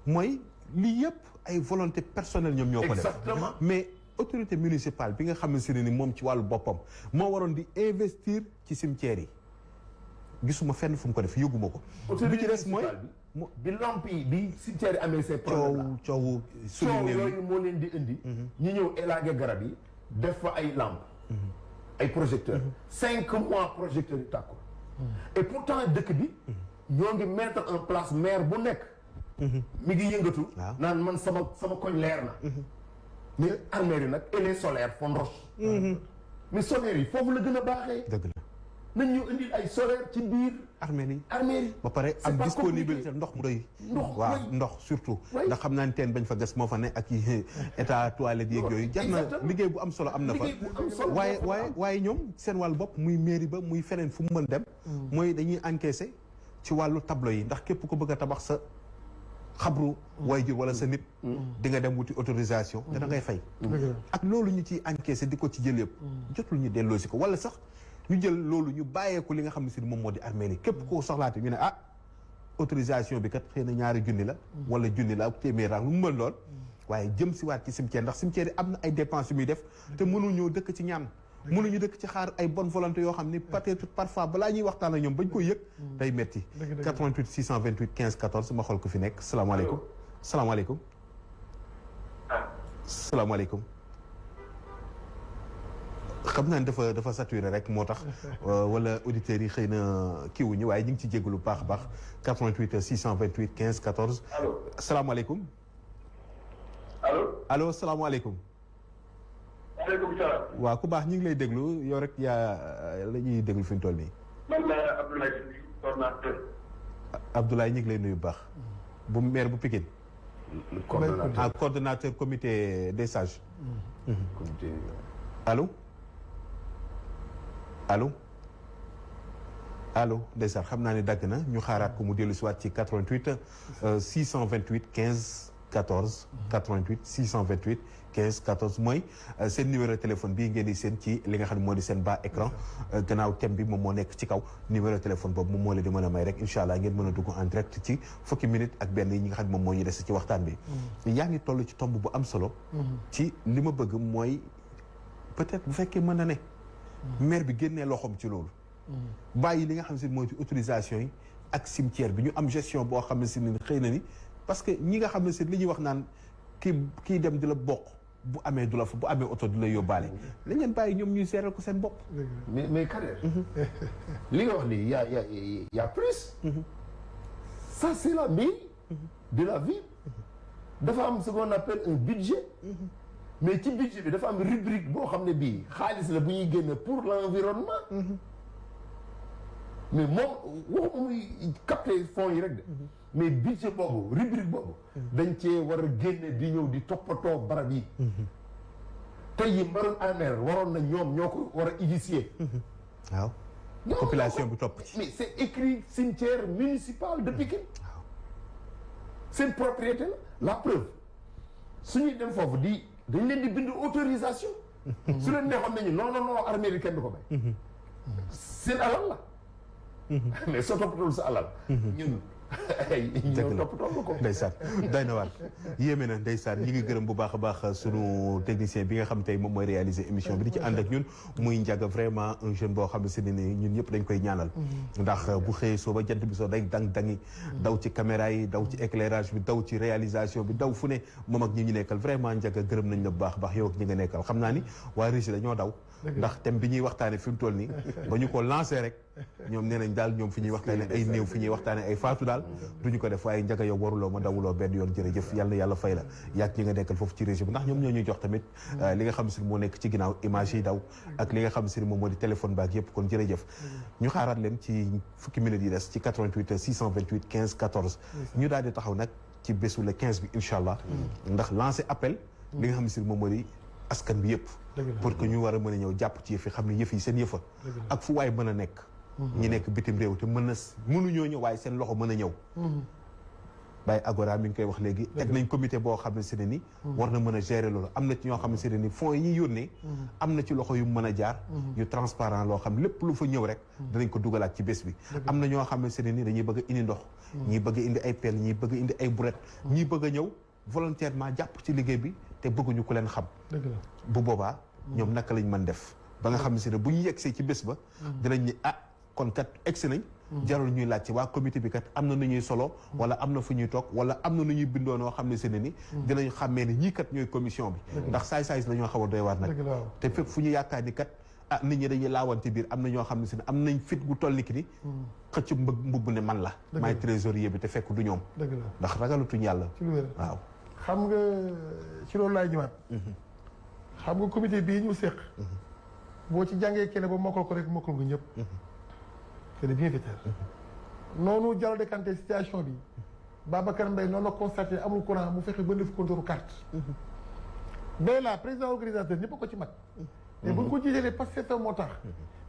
S1: mooy lii yëpp ay volonté personnelle ñoom ñoo ko def.
S3: exactement
S1: mais. autorité municipale bi nga xam ne ni moom ci wàllu boppam moo waroon di investir ci cimetière yi gisuma fenn fu mu ko def yëguma ko. bi ci des mooy
S3: bi lamp yi bi cimetière yi amee ses problèmes
S1: coow
S3: yooyu moo leen di indi. ñu ñëw élaguer garab yi def fa ay lampe ay projecteurs. 5 mois projecteurs yi tàkkul. et pourtant dëkk bi. ñoo ngi mettre en place maire bu nekk. mi ngi yëngatu. naan man sama koñ leer na. mais armères yi nag et les solaires font roche. mais solaires yi foofu la gën a baaxee.
S1: dëgg la
S3: nañ ñu indil ay solaires ci biir.
S1: armères yi
S3: ba
S1: pare am disponibilité ndox mu doy. ndox surtout. ndax xam naa ne teen bañ fa gas moo fa ne ak état toilette yeeg yooyu. jar na liggéey bu am solo am na fa. waaye ñoom seen wàllu bopp muy mairie ba muy feneen fu mu mën dem. mooy dañuy encaisser ci wàllu tableau yi ndax képp ko bëgg a tabax sa. xabru waajur wala sa nit di nga dem wuti autorisation te da ngay fay ak loolu ñu ci encaissé di ko ci jël yëpp jotul ñu delloo si ko wala sax ñu jël loolu ñu bàyyeeku li nga xam ne si moom moo di armée yi képp koo soxlaate ñu ne autorisation bi kat xëy na ñaari junni la wala junni la ak téeméer lu mu mën lool waaye jëm si waat ci cimetière ndax cimetière yi am na ay dépenses yu muy def te mënul ñëw dëkk ci ñaan mënuñu dëkk ci xaar ay bonne volonté yoo xam ni peut-être parfois balaa ñuy waxtaan ak ñoom bañ koy yëg day metti 88 628 15 14 ma xool ko fi nekk salaamaaleykum salaamaaleykum salaamaaleykum xam naa ne dafa saturé rek moo tax wala auditeurs yi xëy na kiiwuñu waaye ñu ngi ci jégalu baax a baax 88 628 15 14 salaamaaleykum allo salaamaaleykum
S4: maaleykum salaam.
S1: waaw ku baax ñu ngi lay déglu yow rek yaa la ñuy déglu fi mu toll nii.
S4: man la Abdoulaye coordonnateur.
S1: Abdoulaye ñu ngi lay nuyu bu baax. bu maire bu Pikine. Coordonnateur comité des sages.
S3: comité.
S1: allo ndeysaan xam naa ne dagg na ñu xaaraat ko mu dellu si waat ci 88 628 15 14 88 628 15 14 mooy seen numéro téléphone bii ngeen di seen ci li nga xam ne moo di seen bas écran gannaaw thème bi moom moo nekk ci kaw numéro téléphone boobu moom moo leen di mën a may rek incha allah ngeen mën a dugg en direct ci fukki minutes ak benn yi nga xam ne moom moo ñu des ci waxtaan bi. yaa ngi toll ci tomb bu am solo. ci li ma bëgg mooy peut-être bu fekkee mën na ne. maire bi génnee loxoom ci loolu. bàyyi li nga xam ne mooy ci autorisation yi ak cimetière bi ñu am gestion boo xam ne si ni xëy na ni parce que ñi nga xam ne si li ñuy wax naan kii dem di la bokk. bu amee du la fa bu amee oto du la yóbbaale. lañ leen bàyyi ñoom ñuy seeral ko seen bopp.
S3: mais Kader. li nga wax nii y a plus. ça c'est la mairie de la ville. dafa am ce qu'on appelle un budget. mais ci budget bi dafa am rubrique boo xam ne bii xaalis la bu ñuy génne pour l'environnement. mais moom waxuma muy capter fonds yi rek de. mais budget boobu rubrique boobu. dañ cee war a génne di ñëw di toppatoo barab yi. tey yi mbarum amer waroon na ñoom ñoo ko war a initier.
S1: waaw. population bu topp ci.
S3: mais c'est écrit cimetière municipal de Pikine.
S1: waaw.
S3: seen propriété la preuve suñuy dem foofu dañ leen di bind autorisation. su leen neexoon nañu non armée bi kenn du ko bay. seen alal la. mais soo toppatool sa alal. ñun ñëw toppatoo ko.
S1: ndeysaan doy na waar yéeme na ndeysaan ñi ngi gërëm bu baax a baax sunu technicien bi nga xam tey moom mooy réaliser émission bi di ci ànd ak ñun muy Ndiaga vraiment un jeune boo xam ne ni ñun ñëpp dañ koy ñaanal ndax bu xëyee soo ba jant bi soo day dangi daw ci caméra yi daw ci éclairage bi daw ci réalisation bi daw fu ne moom ak ñi ñu nekkal vraiment Ndiaga gërëm nañ la bu baax a baax yow ak ñi nga nekkal xam naa ni waa Régie dañoo daw ndax thème bi ñuy waxtaane fi mu toll nii ba ñu ko lancé rek ñoom nee nañ daal ñoom fi ñuy waxtaane ay néew fi ñuy waxtaane ay faatu daal duñu ko def waaye Ndiaga yow waruloo ma dawuloo benn yoon jërëjëf yàlla yàlla fay la yaag ñi nga nekkal foofu ci région bi ndax ñoom ñoo ñuy jox tamit li nga xam si moo nekk ci ginnaaw image yi daw ak li nga xam si moom moo di téléphone baak yëpp kon jërëjëf ñu xaaraat leen ci fukki minutes yi des ci 88 628 15 14 ñu daal di taxaw nag ci bésu le 15 bi incha allah ndax lancé appel li nga xam si moom moo di askan bi yëpp pour que ñu war a mën a ñëw jàpp ci yëf yi xam ne yëf yi seen yëfa ak fu waay mën a nekk ñi nekk bitim réew te mënuñoo ñëw waaye seen loxo mën a ñëw Baye Agora mi ngi koy wax léegi teg nañ comité boo xam ne si ne ni war na mën a gérer loolu am na ci ñoo xam ne si ne ni fonds yi ñuy yónnee am na ci loxo yu mën a jaar yu transparent loo xam lépp lu fa ñëw rek danañ ko dugalaat ci bés bi am na ñoo xam ne si ne ni dañuy bëgg a indi ndox ñii bëgg a indi ay pelle ñii bëgg a indi ay brouette ñii bëgg a ñëw volontairement jàpp ci liggéey bi te bëgguñu ku leen xam bu boobaa ñoom naka lañ mën def ba nga xam ne si ne bu ñu yegsee ci bés ba dinañ ni kon kat egsi nañ jarul ñuy laaj ci waa comité bi kat am na nu ñuy solo wala am na fu ñuy toog wala am na nu ñuy bindoo noo xam ne si ne ni dinañ xàmmee ne ñii kat ñooy commission bi ndax saay-saay si la ñoo xaw a doy waar nag te fépp fu ñu yaakaar ni kat nit ñi dañuy laawante biir am na ñoo xam ne si ne am nañ fit gu toll ni ki ni xëcc mbubb ne man la maay trésorier bi te fekk du ñoom ndax ragalutuñ yàlla waaw
S2: xam nga ci loolu laay ñëwaat xam nga comité bii ñu séq boo ci jàngee kenn ba mokkal ko rek mokkal nga ñëpp c'est le bienfaiteur noonu Diallo décanté situation bi Babacar Mbaye noonu la constaté amul courant mu fexe ba def compteur carte mais là président organisateur ñëpp a ko ci mag mais buñ ko jiitee parce que moo tax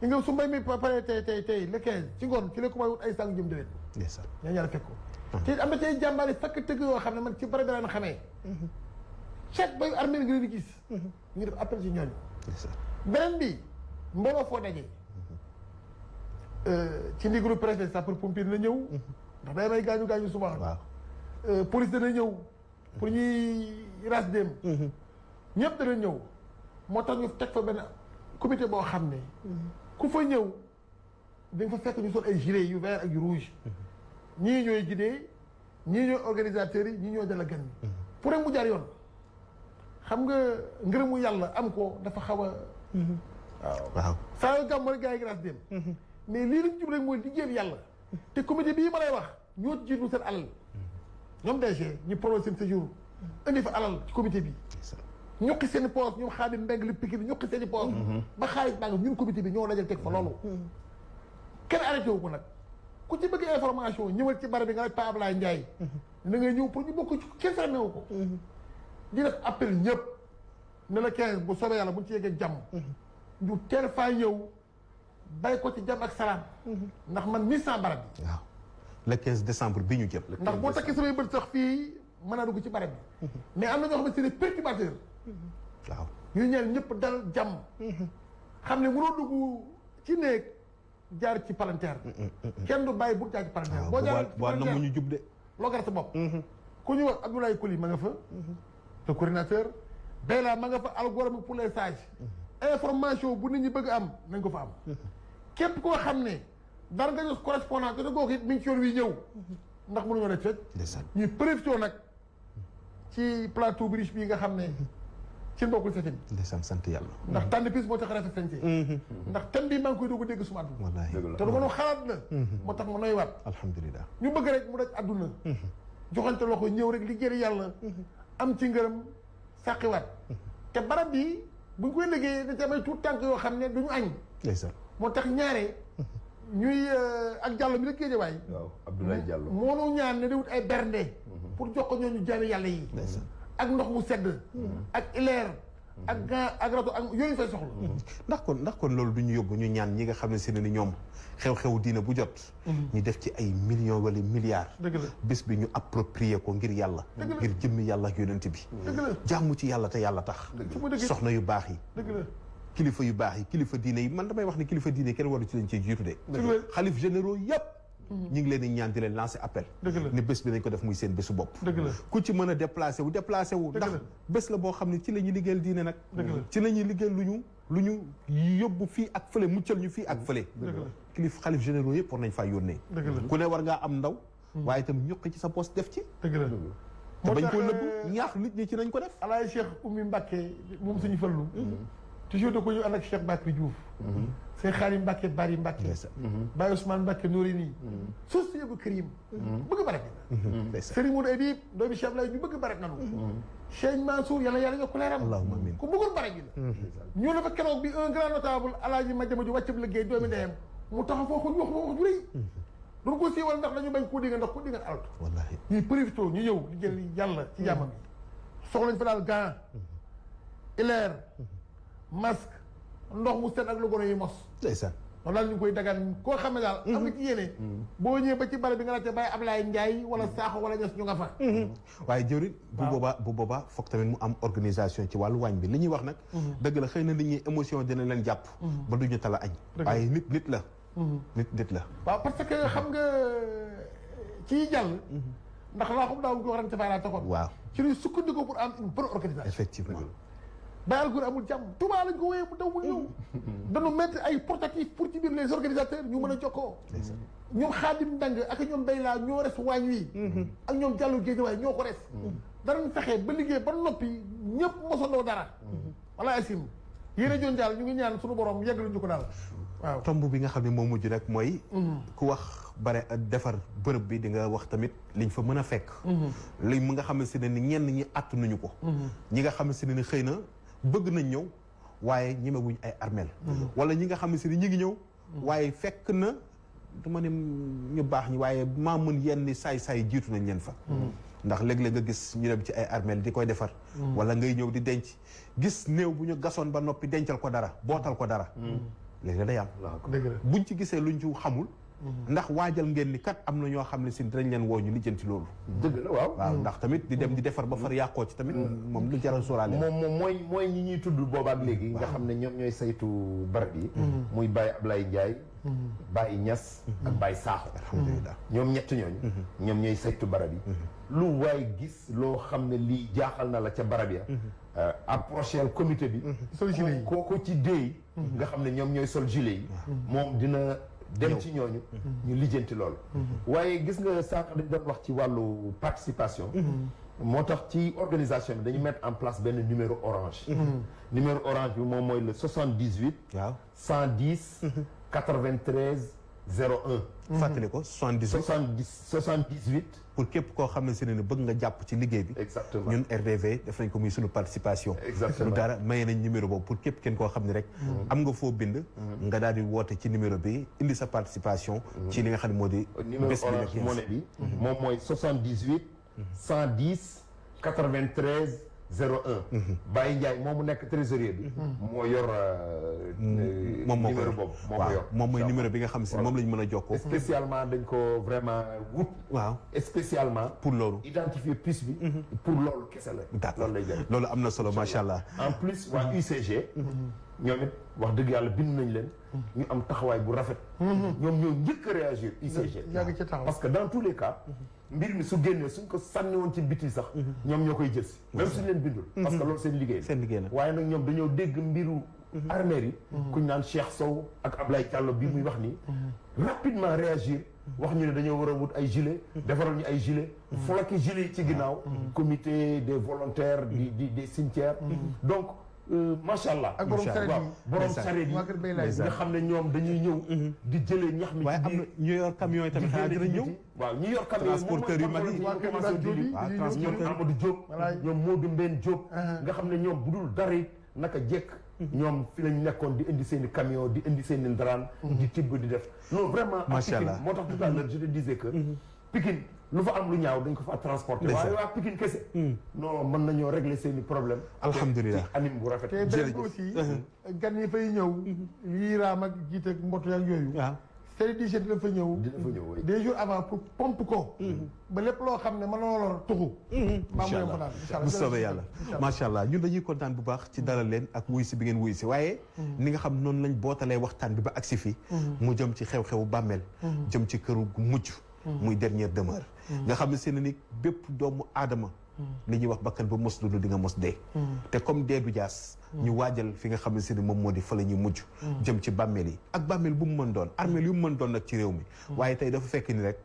S2: li nga su mbay mi pare tey le 15 ci ngoon ci la ko may wut ay sang jëm déwén ñaa ñaar fekk ko te am na ci ay jàmbaari fakk tëgg yoo xam ne man ci bari daan xamee chaque bay armée nga leen di gis ñu ngi def appel ci ñooñu beneen bi mbooloo foo dajee ci ndigalu préfet sapeur pompier dina ñëw ndax day may gaañu souvent police dana ñëw pour ñuy ras dem ñëpp dana ñëw moo tax ñu teg fa benn comité boo xam ne ku fa ñëw da nga fa fekk ñu sol ay gilet yu vert ak yu rouge ñii ñooy guidé ñii ñooy organisateurs yi ñii ñooy dala gan yi pour rek mu jaar yoon xam nga ngërëmu yàlla am ko dafa xaw a waaw saa yoo gàmm rek gars yi grâce dem mais lii lañ jub rek mooy liggéeyal yàlla te comité bii ma lay wax ñoo jiitu seen alal ñoom DG ñu prolongé seen séjour indi fa alal ci comité bi ñuqi seen poos ñoom xaadim mbeng li pikki bi ñuqi seen i poos ba xaalis baa nga ñun comité bi ñoo dajal teg fa loolu kenn arrêté wu ko nag ku ci bëgg information ñëwal ci barab bi nga laaj Pa Ablaye Ndiaye na ngay ñëw pour ñu bokk ci kenn fermé wu ko di def appel ñëpp ne la 15 bu soobee yàlla buñ ci yeggee jàmm ñu teel faa ñëw bay ko ci jàmm ak salaam ndax man mis naa barab bi
S1: waaw le 15 décembre bi ñu jëm
S2: ndax boo takkee samay bët sax fii mën naa dugg ci barab bi mais am na ñoo xam ne c'est des perturbateurs
S1: waaw
S2: ñu ñaan ñëpp dal jàmm xam ne mënoo dugg ci néeg jaar ci palanteer kenn du bàyyi bu jaar ci palanteer boo jaar ci
S1: na mu ñu jub de
S2: loo gar sa bopp ku ñu wax Abdoulaye Koli ma nga fa le coordinateur Bella ma nga fa algorithme pour les sages information bu nit ñi bëgg am nañ ko fa am képp koo xam ne dara nga jos correspondant te googu it mi ngi ci yoon wi ñëw ndax mënuñoo nekk fekk ñuy profité nag ci plateau bi riche bii nga xam ne ci mbokkul setin
S1: ndeysaan sant yàlla
S2: ndax tànn pis moo tax rafet sañse ndax thème bi maa ngi koy doog a dégg suma àdduna
S1: wallaahi
S2: te du ma xalaat la moo tax ma noy waat
S1: alhamdulilah
S2: ñu bëgg rek mu daj àdduna joxante loxo ñëw rek liggéey yàlla am ci ngërëm sàqiwaat te barab bi buñ koy liggéey da ci amay tuut tànk yoo xam ne duñu añ
S1: ndeysaan
S2: moo tax ñaare ñuy ak Diallo mi la Géejawaay
S3: waaw Abdoulaye Diallo
S2: moonu ñaan ne di wut ay bernde pour jox ko ñooñu jaami yàlla yi ak ndox mu sedd ak ileer ak gan ak rato ak yooyu fay soxla
S1: ndax kon loolu du ñu yóbbu ñu ñaan ñi nga xam ne si ne ni ñoom xew-xew diina bu jot ñu def ci ay millions wala milliards
S2: dëgg la
S1: bés bi ñu approprier ko ngir yàlla ngir jëmmi yàlla ak yonent bi
S2: dëgg la
S1: jàmm ci yàlla te yàlla tax soxna yu baax yi
S2: dëgg la
S1: kilifa yu baax yi kilifa diine yi man damay wax ne kilifa diine kenn waru ci lañ cee jiitu de xalif généraux yëpp ñu ngi leen di ñaan di leen lancer appel
S2: Dëgg la.
S1: ni bés bi nañ ko def muy seen bésu bopp
S2: Dëgg la.
S1: ku ci mën a déplacé wu ndax
S2: la.
S1: bés la boo xam ne ci la ñuy liggéeyal diine nag
S2: Dëgg la.
S1: ci la ñuy liggéeyal lu ñu yóbbu fii ak fële muccal ñu fii ak fële
S2: Dëgg la.
S1: kilif xalif généraux yëpp war nañ faa yónnee
S2: Dëgg la.
S1: ku ne war ngaa am ndaw waaye itam ñuqi ci sa poste def ci
S2: dëgg la.
S1: te
S2: moo
S1: bañ
S2: tax
S1: koo nëbb ñaax nit ñi ci nañ ko def
S2: alaay Cheikh Oumy Mbacké moom suñu fallu toujours da ko ñu ànd ak Cheikh Bakri Diouf sëñ Xaalim Mbacké Bari Mbacké Baye Ousmane Mbacké Noreyni sos si yëbu Karim bëgg barab bi Serigne Modou Habib doomi Cheikh Ablaye ñu bëgg barab nanu Cheikh Mansour yàlla yàlla yokk leeram
S1: allahumma amiin
S2: ku bëggoon barab bi la ñoo la fa keroog bi un grand notable alaaji Madiama ju wàccab liggéey doomi ndeyam mu taxaw foofu ñu wax ju rëy duñu ko siiwal ndax dañu bañ koo dégg ndax ko dégg altu
S1: wallaahi
S2: ñuy profité ñu ñëw di jël yàlla ci jàmmam bi soxlañ fa daal gant ileer masque ndox mu set ak lu gone yi mos
S1: ndeysaan
S2: loolu daal ñu ngi koy dagaan koo xam ne daal am nga ci yéene boo ñëwee ba ci barab bi nga laajte Baye Ablaye Ndiaye wala Sakho wala Niass ñu nga fa
S1: waaye jëwriñ bu boobaa foog tamit mu am organisation ci wàllu waañ bi li ñuy wax nag dëgg la xëy na nit ñi émotion dina leen jàpp ba duñu tala añ waaye nit la nit la
S2: waaw parce que xam nga ci jàll ndax laa xam daaw ko wax ren ca faara taxoon
S1: waaw
S2: ci luy sukkandiku pour am une bonne organisation
S1: effectivement
S2: Baye Algour amul jàmm Touba lañ ko wooyee mu daw mu ñëw dañu mettre ay portatifs pour ci biir les organisateurs ñu mën a jokkoo ñoom Xaadim Ndang ak ñoom Bay laa ñoo res waañ wi ak ñoom Jàllu Géejawaay ñoo ko res danañ fexe ba liggéey ba noppi ñëpp mosandoo dara wala asim yéen joon daal ñu ngi ñaan suñu borom yeggalu ñu ko daal waaw
S1: tomb bi nga xam ne moo mujj rek mooy ku wax bare defar bërëb bi di nga wax tamit liñ fa mën a fekk li mu nga xam ne ni ñenn ñi àtt nañu ko ñi nga xam ne ni xëy na bëgg nañ ñëw waaye ñemewuñ ay armeel wala ñi nga xam ne ñi ngi ñëw waaye fekk na du ma ne ñu baax ñi waaye maa mën yenn saay-saay jiitu nañ leen fa ndax léeg-léeg nga gis ñu dem ci ay armeel di koy defar wala ngay ñëw di denc gis néew bu ñu gasoon ba noppi dencal ko dara bootal ko dara léegi day am buñ ci gisee luñ ci xamul ndax waajal ngeen ni kat am na ñoo xam ne si dinañ leen woo ñu lijjanti loolu
S3: dëgg la waaw
S1: ndax tamit di dem di defar ba far yàqoo ci tamit moom lu jar a sóoraale
S3: moom mooy ñi ñuy tudd boobaak léegi nga xam ne ñoom ñooy saytu barab yi muy Baye Ablaye Ndiaye Baye Niass ak Baye Sakho
S1: alhamdulilah
S3: ñoom ñett ñooñu ñoom ñooy saytu barab yi lu waay gis loo xam ne lii jaaxal na la ca barab ya approché comité bi
S2: sol gilet yi
S3: kooku ci déey nga xam ne ñoom ñooy sol gilet yi moom dina dem ci ñooñu ñu lijjanti loolu waaye gis nga sànq dañ doon wax ci wàllu participation moo tax ci organisation bi dañu mettre en place benn numéro orange numéro orange bi moom mooy le 78
S1: waaw
S3: 110 93 01
S1: fàttali ko
S3: 78
S1: pour képp koo xam ne si ne bëgg nga jàpp ci liggéey bi
S3: exactement
S1: ñun RDV def nañ ko muy sunu participation
S3: exactement
S1: lu dara maye nañ numéro boobu pour képp kenn koo xam ne rek am nga foo bind nga daal di woote ci numéro bi indi sa participation ci li nga xam ne moo di
S3: numéro orange monnaie bi moom mooy 78 110 93 01 Baye Ndiaye moom mu nekk trésorier bi moo yor numéro boobu moo ko yor
S1: moom mooy numéro bi nga xam si moom lañ mën a jokkoo
S3: spécialement dañ ko vraiment wut
S1: waaw
S3: spécialement
S1: pour loolu
S3: identifier puce bi pour loolu kese la
S1: d'accord
S3: loolu lay jël
S1: loolu am na solo macha allah
S3: en plus waa UCG ñoom it wax dëgg yàlla bind nañ leen ñu am taxawaay bu rafet ñoom ñoo njëkk a réagir UCG
S2: yaa ngi ci taxaw
S3: parce que dans tous les cas mbir mi su génnee suñ ko sànni woon ci biti sax ñoom ñoo koy jël si même suñ leen bindul parce que loolu seen liggéey la
S1: seen liggéey la
S3: waaye nag ñoom dañoo dégg mbiru armée yi kuñ naan Cheikh Sow ak Ablaye Diallo bi muy wax nii rapidement réagir wax ñu ne dañoo war a wut ay gilet defaral ñu ay gilet floqué gilet yi ci ginnaaw comité des volontaires des cimetières donc macha allah
S2: ak borom sareet yi
S3: borom sareet yi
S2: waa kër Bay Laay
S3: nga xam ne ñoom dañuy ñëw di jëlee ñax mi
S1: waaye am na ñu yor camion yi tamit xanaa dina ñëw
S3: waaw ñu yor camion
S1: transporteur yu mag yi
S2: waa kër Moussa Diop yi
S3: ñoom Amadou Diop ñoom Modou Mbène Diop nga xam ne ñoom bu dul dara it naka jekk ñoom fi lañ nekkoon di indi seen i camion di indi seen i ndaraan di tibb di def non vraiment
S1: macha allah
S3: moo tax tout à l'heure je te disais que Pikine lu fa am lu ñaaw dañ ko fa transporter waaye waa Pikine kese non mën nañoo régler seen i problème
S1: alhamdulilah
S3: ci anime bu rafet
S2: te benn aussi gan yi fay ñëw yii raam ak jiite ak mboto ak yooyu
S1: waaw
S2: service d'hygiène dina fa ñëw.
S3: dina fa ñëw oui.
S2: 2 jours avant pour pompe ko. ba lépp loo xam ne mën na lor tuxu.
S1: incha allah bu soobee yàlla macha allah ñun dañuy kontaan bu baax ci dalal leen ak wuy si bi ngeen wuy si waaye. ni nga xam noonu lañ bootalee waxtaan bi ba agsi fi mu jëm ci xew-xewu bàmmeel. jëm ci këru mucc. muy dernière demeure. nga xam ne seen ni bépp doomu aadama. li ñuy wax bakkan ba mos dund di nga mos dee. te comme dee du jaas. ñu waajal fi nga xam ne si moom moo di fa la ñuy mujj. jëm ci bàmmeel yi ak bàmmeel bu mu mën doon armeel yu mu mën doon nag ci réew mi. waaye tey dafa fekk ni rek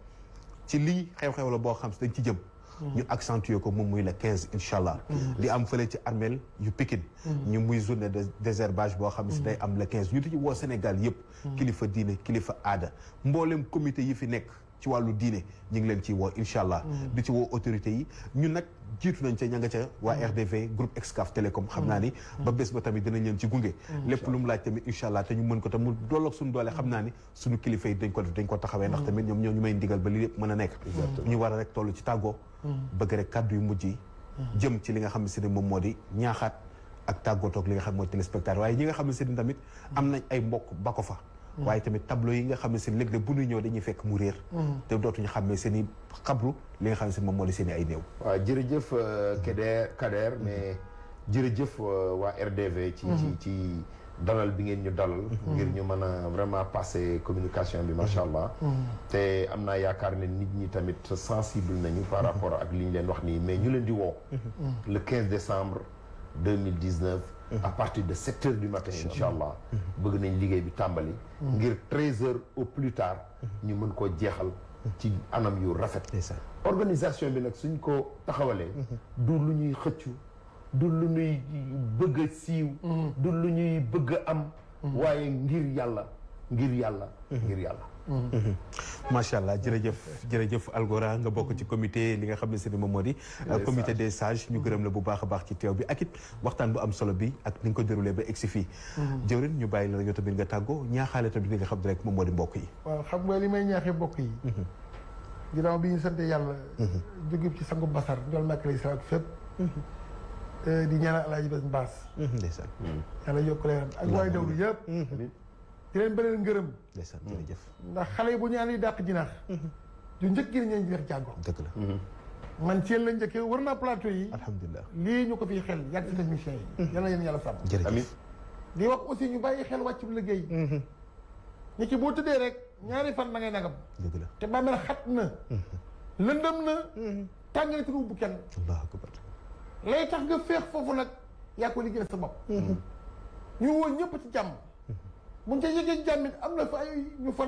S1: ci lii xew-xew la boo xam si dañ ci jëm. ñu accentuer ko moom muy le 15 incha allah. di am fële ci armeel yu Pikine. ñu muy journée de désherbage boo xam ne si day am le 15 ñu di ci woo Sénégal yëpp. kilifa diine kilifa aada mboolem comité yi fi nekk. ci wàllu diine ñu ngi leen ciy woo incha allah. di ci woo autorités yi ñun nag jiitu nañ ca ña nga ca waa RDV groupe Excaf Télécom xam naa ni. ba bés ba tamit dinañ leen ci gunge. lépp lu mu laaj tamit incha allah te ñu mën ko tam mu dolloog suñu doole xam naa ni suñu kilifa yi dañ ko def dañ ko taxawee ndax tamit ñoom ñoo ñu may ndigal ba li lépp mën a nekk. ñu war a rek toll ci tàggoo. bëgg rek kàddu yu mujj yi. jëm ci li nga xam ne si ne moom moo di ñaaxaat ak tàggootoog li nga xam mooy téléspectateur waaye ñi nga xam ne si ni tamit am nañ ay mbokk ba ko fa. waaye tamit tableau yi nga xam ne seen léeg-léeg bu ñuy ñëw dañuy fekk mu réer. te dootuñu xam ne seen i xabru li nga xam ne seen moom moo di seen i ay néew.
S3: waaw jërëjëf Kader mais jërëjëf waa RDV. ci dalal bi ngeen ñu dalal. ngir ñu mën a vraiment passer communication bi macha allah. te am naa yaakaar ne nit ñi tamit sensible nañu par rapport ak li ñu leen wax nii mais ñu leen di woo. le 15 décembre 2019. à partir de 7 heures du matin incha allah. bëgg nañ liggéey bi tàmbali. ngir 13 heures au plus tard. ñu mën koo jeexal. ci anam yu rafet. organisation bi nag suñ ko taxawalee. du lu ñuy xëccu. du lu ñuy bëgg a siiw. du lu ñuy bëgg a am. waaye ngir yàlla ngir yàlla. ngir yàlla.
S1: macha allah jërëjëf Algora nga bokk ci comité li nga xam ne si moom moo di comité des sages ñu gërëm la bu baax a baax ci teew bi ak it waxtaan bu am solo bi ak ni nga ko déroulé ba egsi fii jëwrin ñu bàyyi la yow tamit nga tàggoo ñaaxaale tamit li nga xam ne rek moom moo di mbokk yi
S2: waaw xam nga li may ñaaxee mbokk yi ginnaaw bi ñu sante yàlla jóge ci sangu basar njol makk salaat fépp di ñaanal alaaji bés mbaas
S1: ndeysaan
S2: yàlla yokk leeram ak waaye dawlu yëpp di leen beneen ngërëm
S1: ndeysaan jërëjëf
S2: ndax xale yi bu ñu àndi dàq jinax ju njëkk gi ñeen jeex jàngo
S1: dëgg la
S2: man ci yéen la njëkkee war naa plateau yi
S1: alhamdulilah
S2: lii ñu ko fiy xel yàgg si technicien yi yal na yéen yàlla sàmm
S1: jërëjëf
S2: di wax aussi ñu bàyyi xel wàccub liggéey ñi ci boo tëddee rek ñaari fan da ngay nagam
S1: dëgg la
S2: te bàmmeel xat na lëndëm na tàng na te du bu kenn
S1: allahu akbar
S2: lay tax nga féex foofu nag yaa ko liggéey sa bopp ñu woo ñëpp ci jàmm buñ ca yëgee jàmmit am na fa ay ñu fan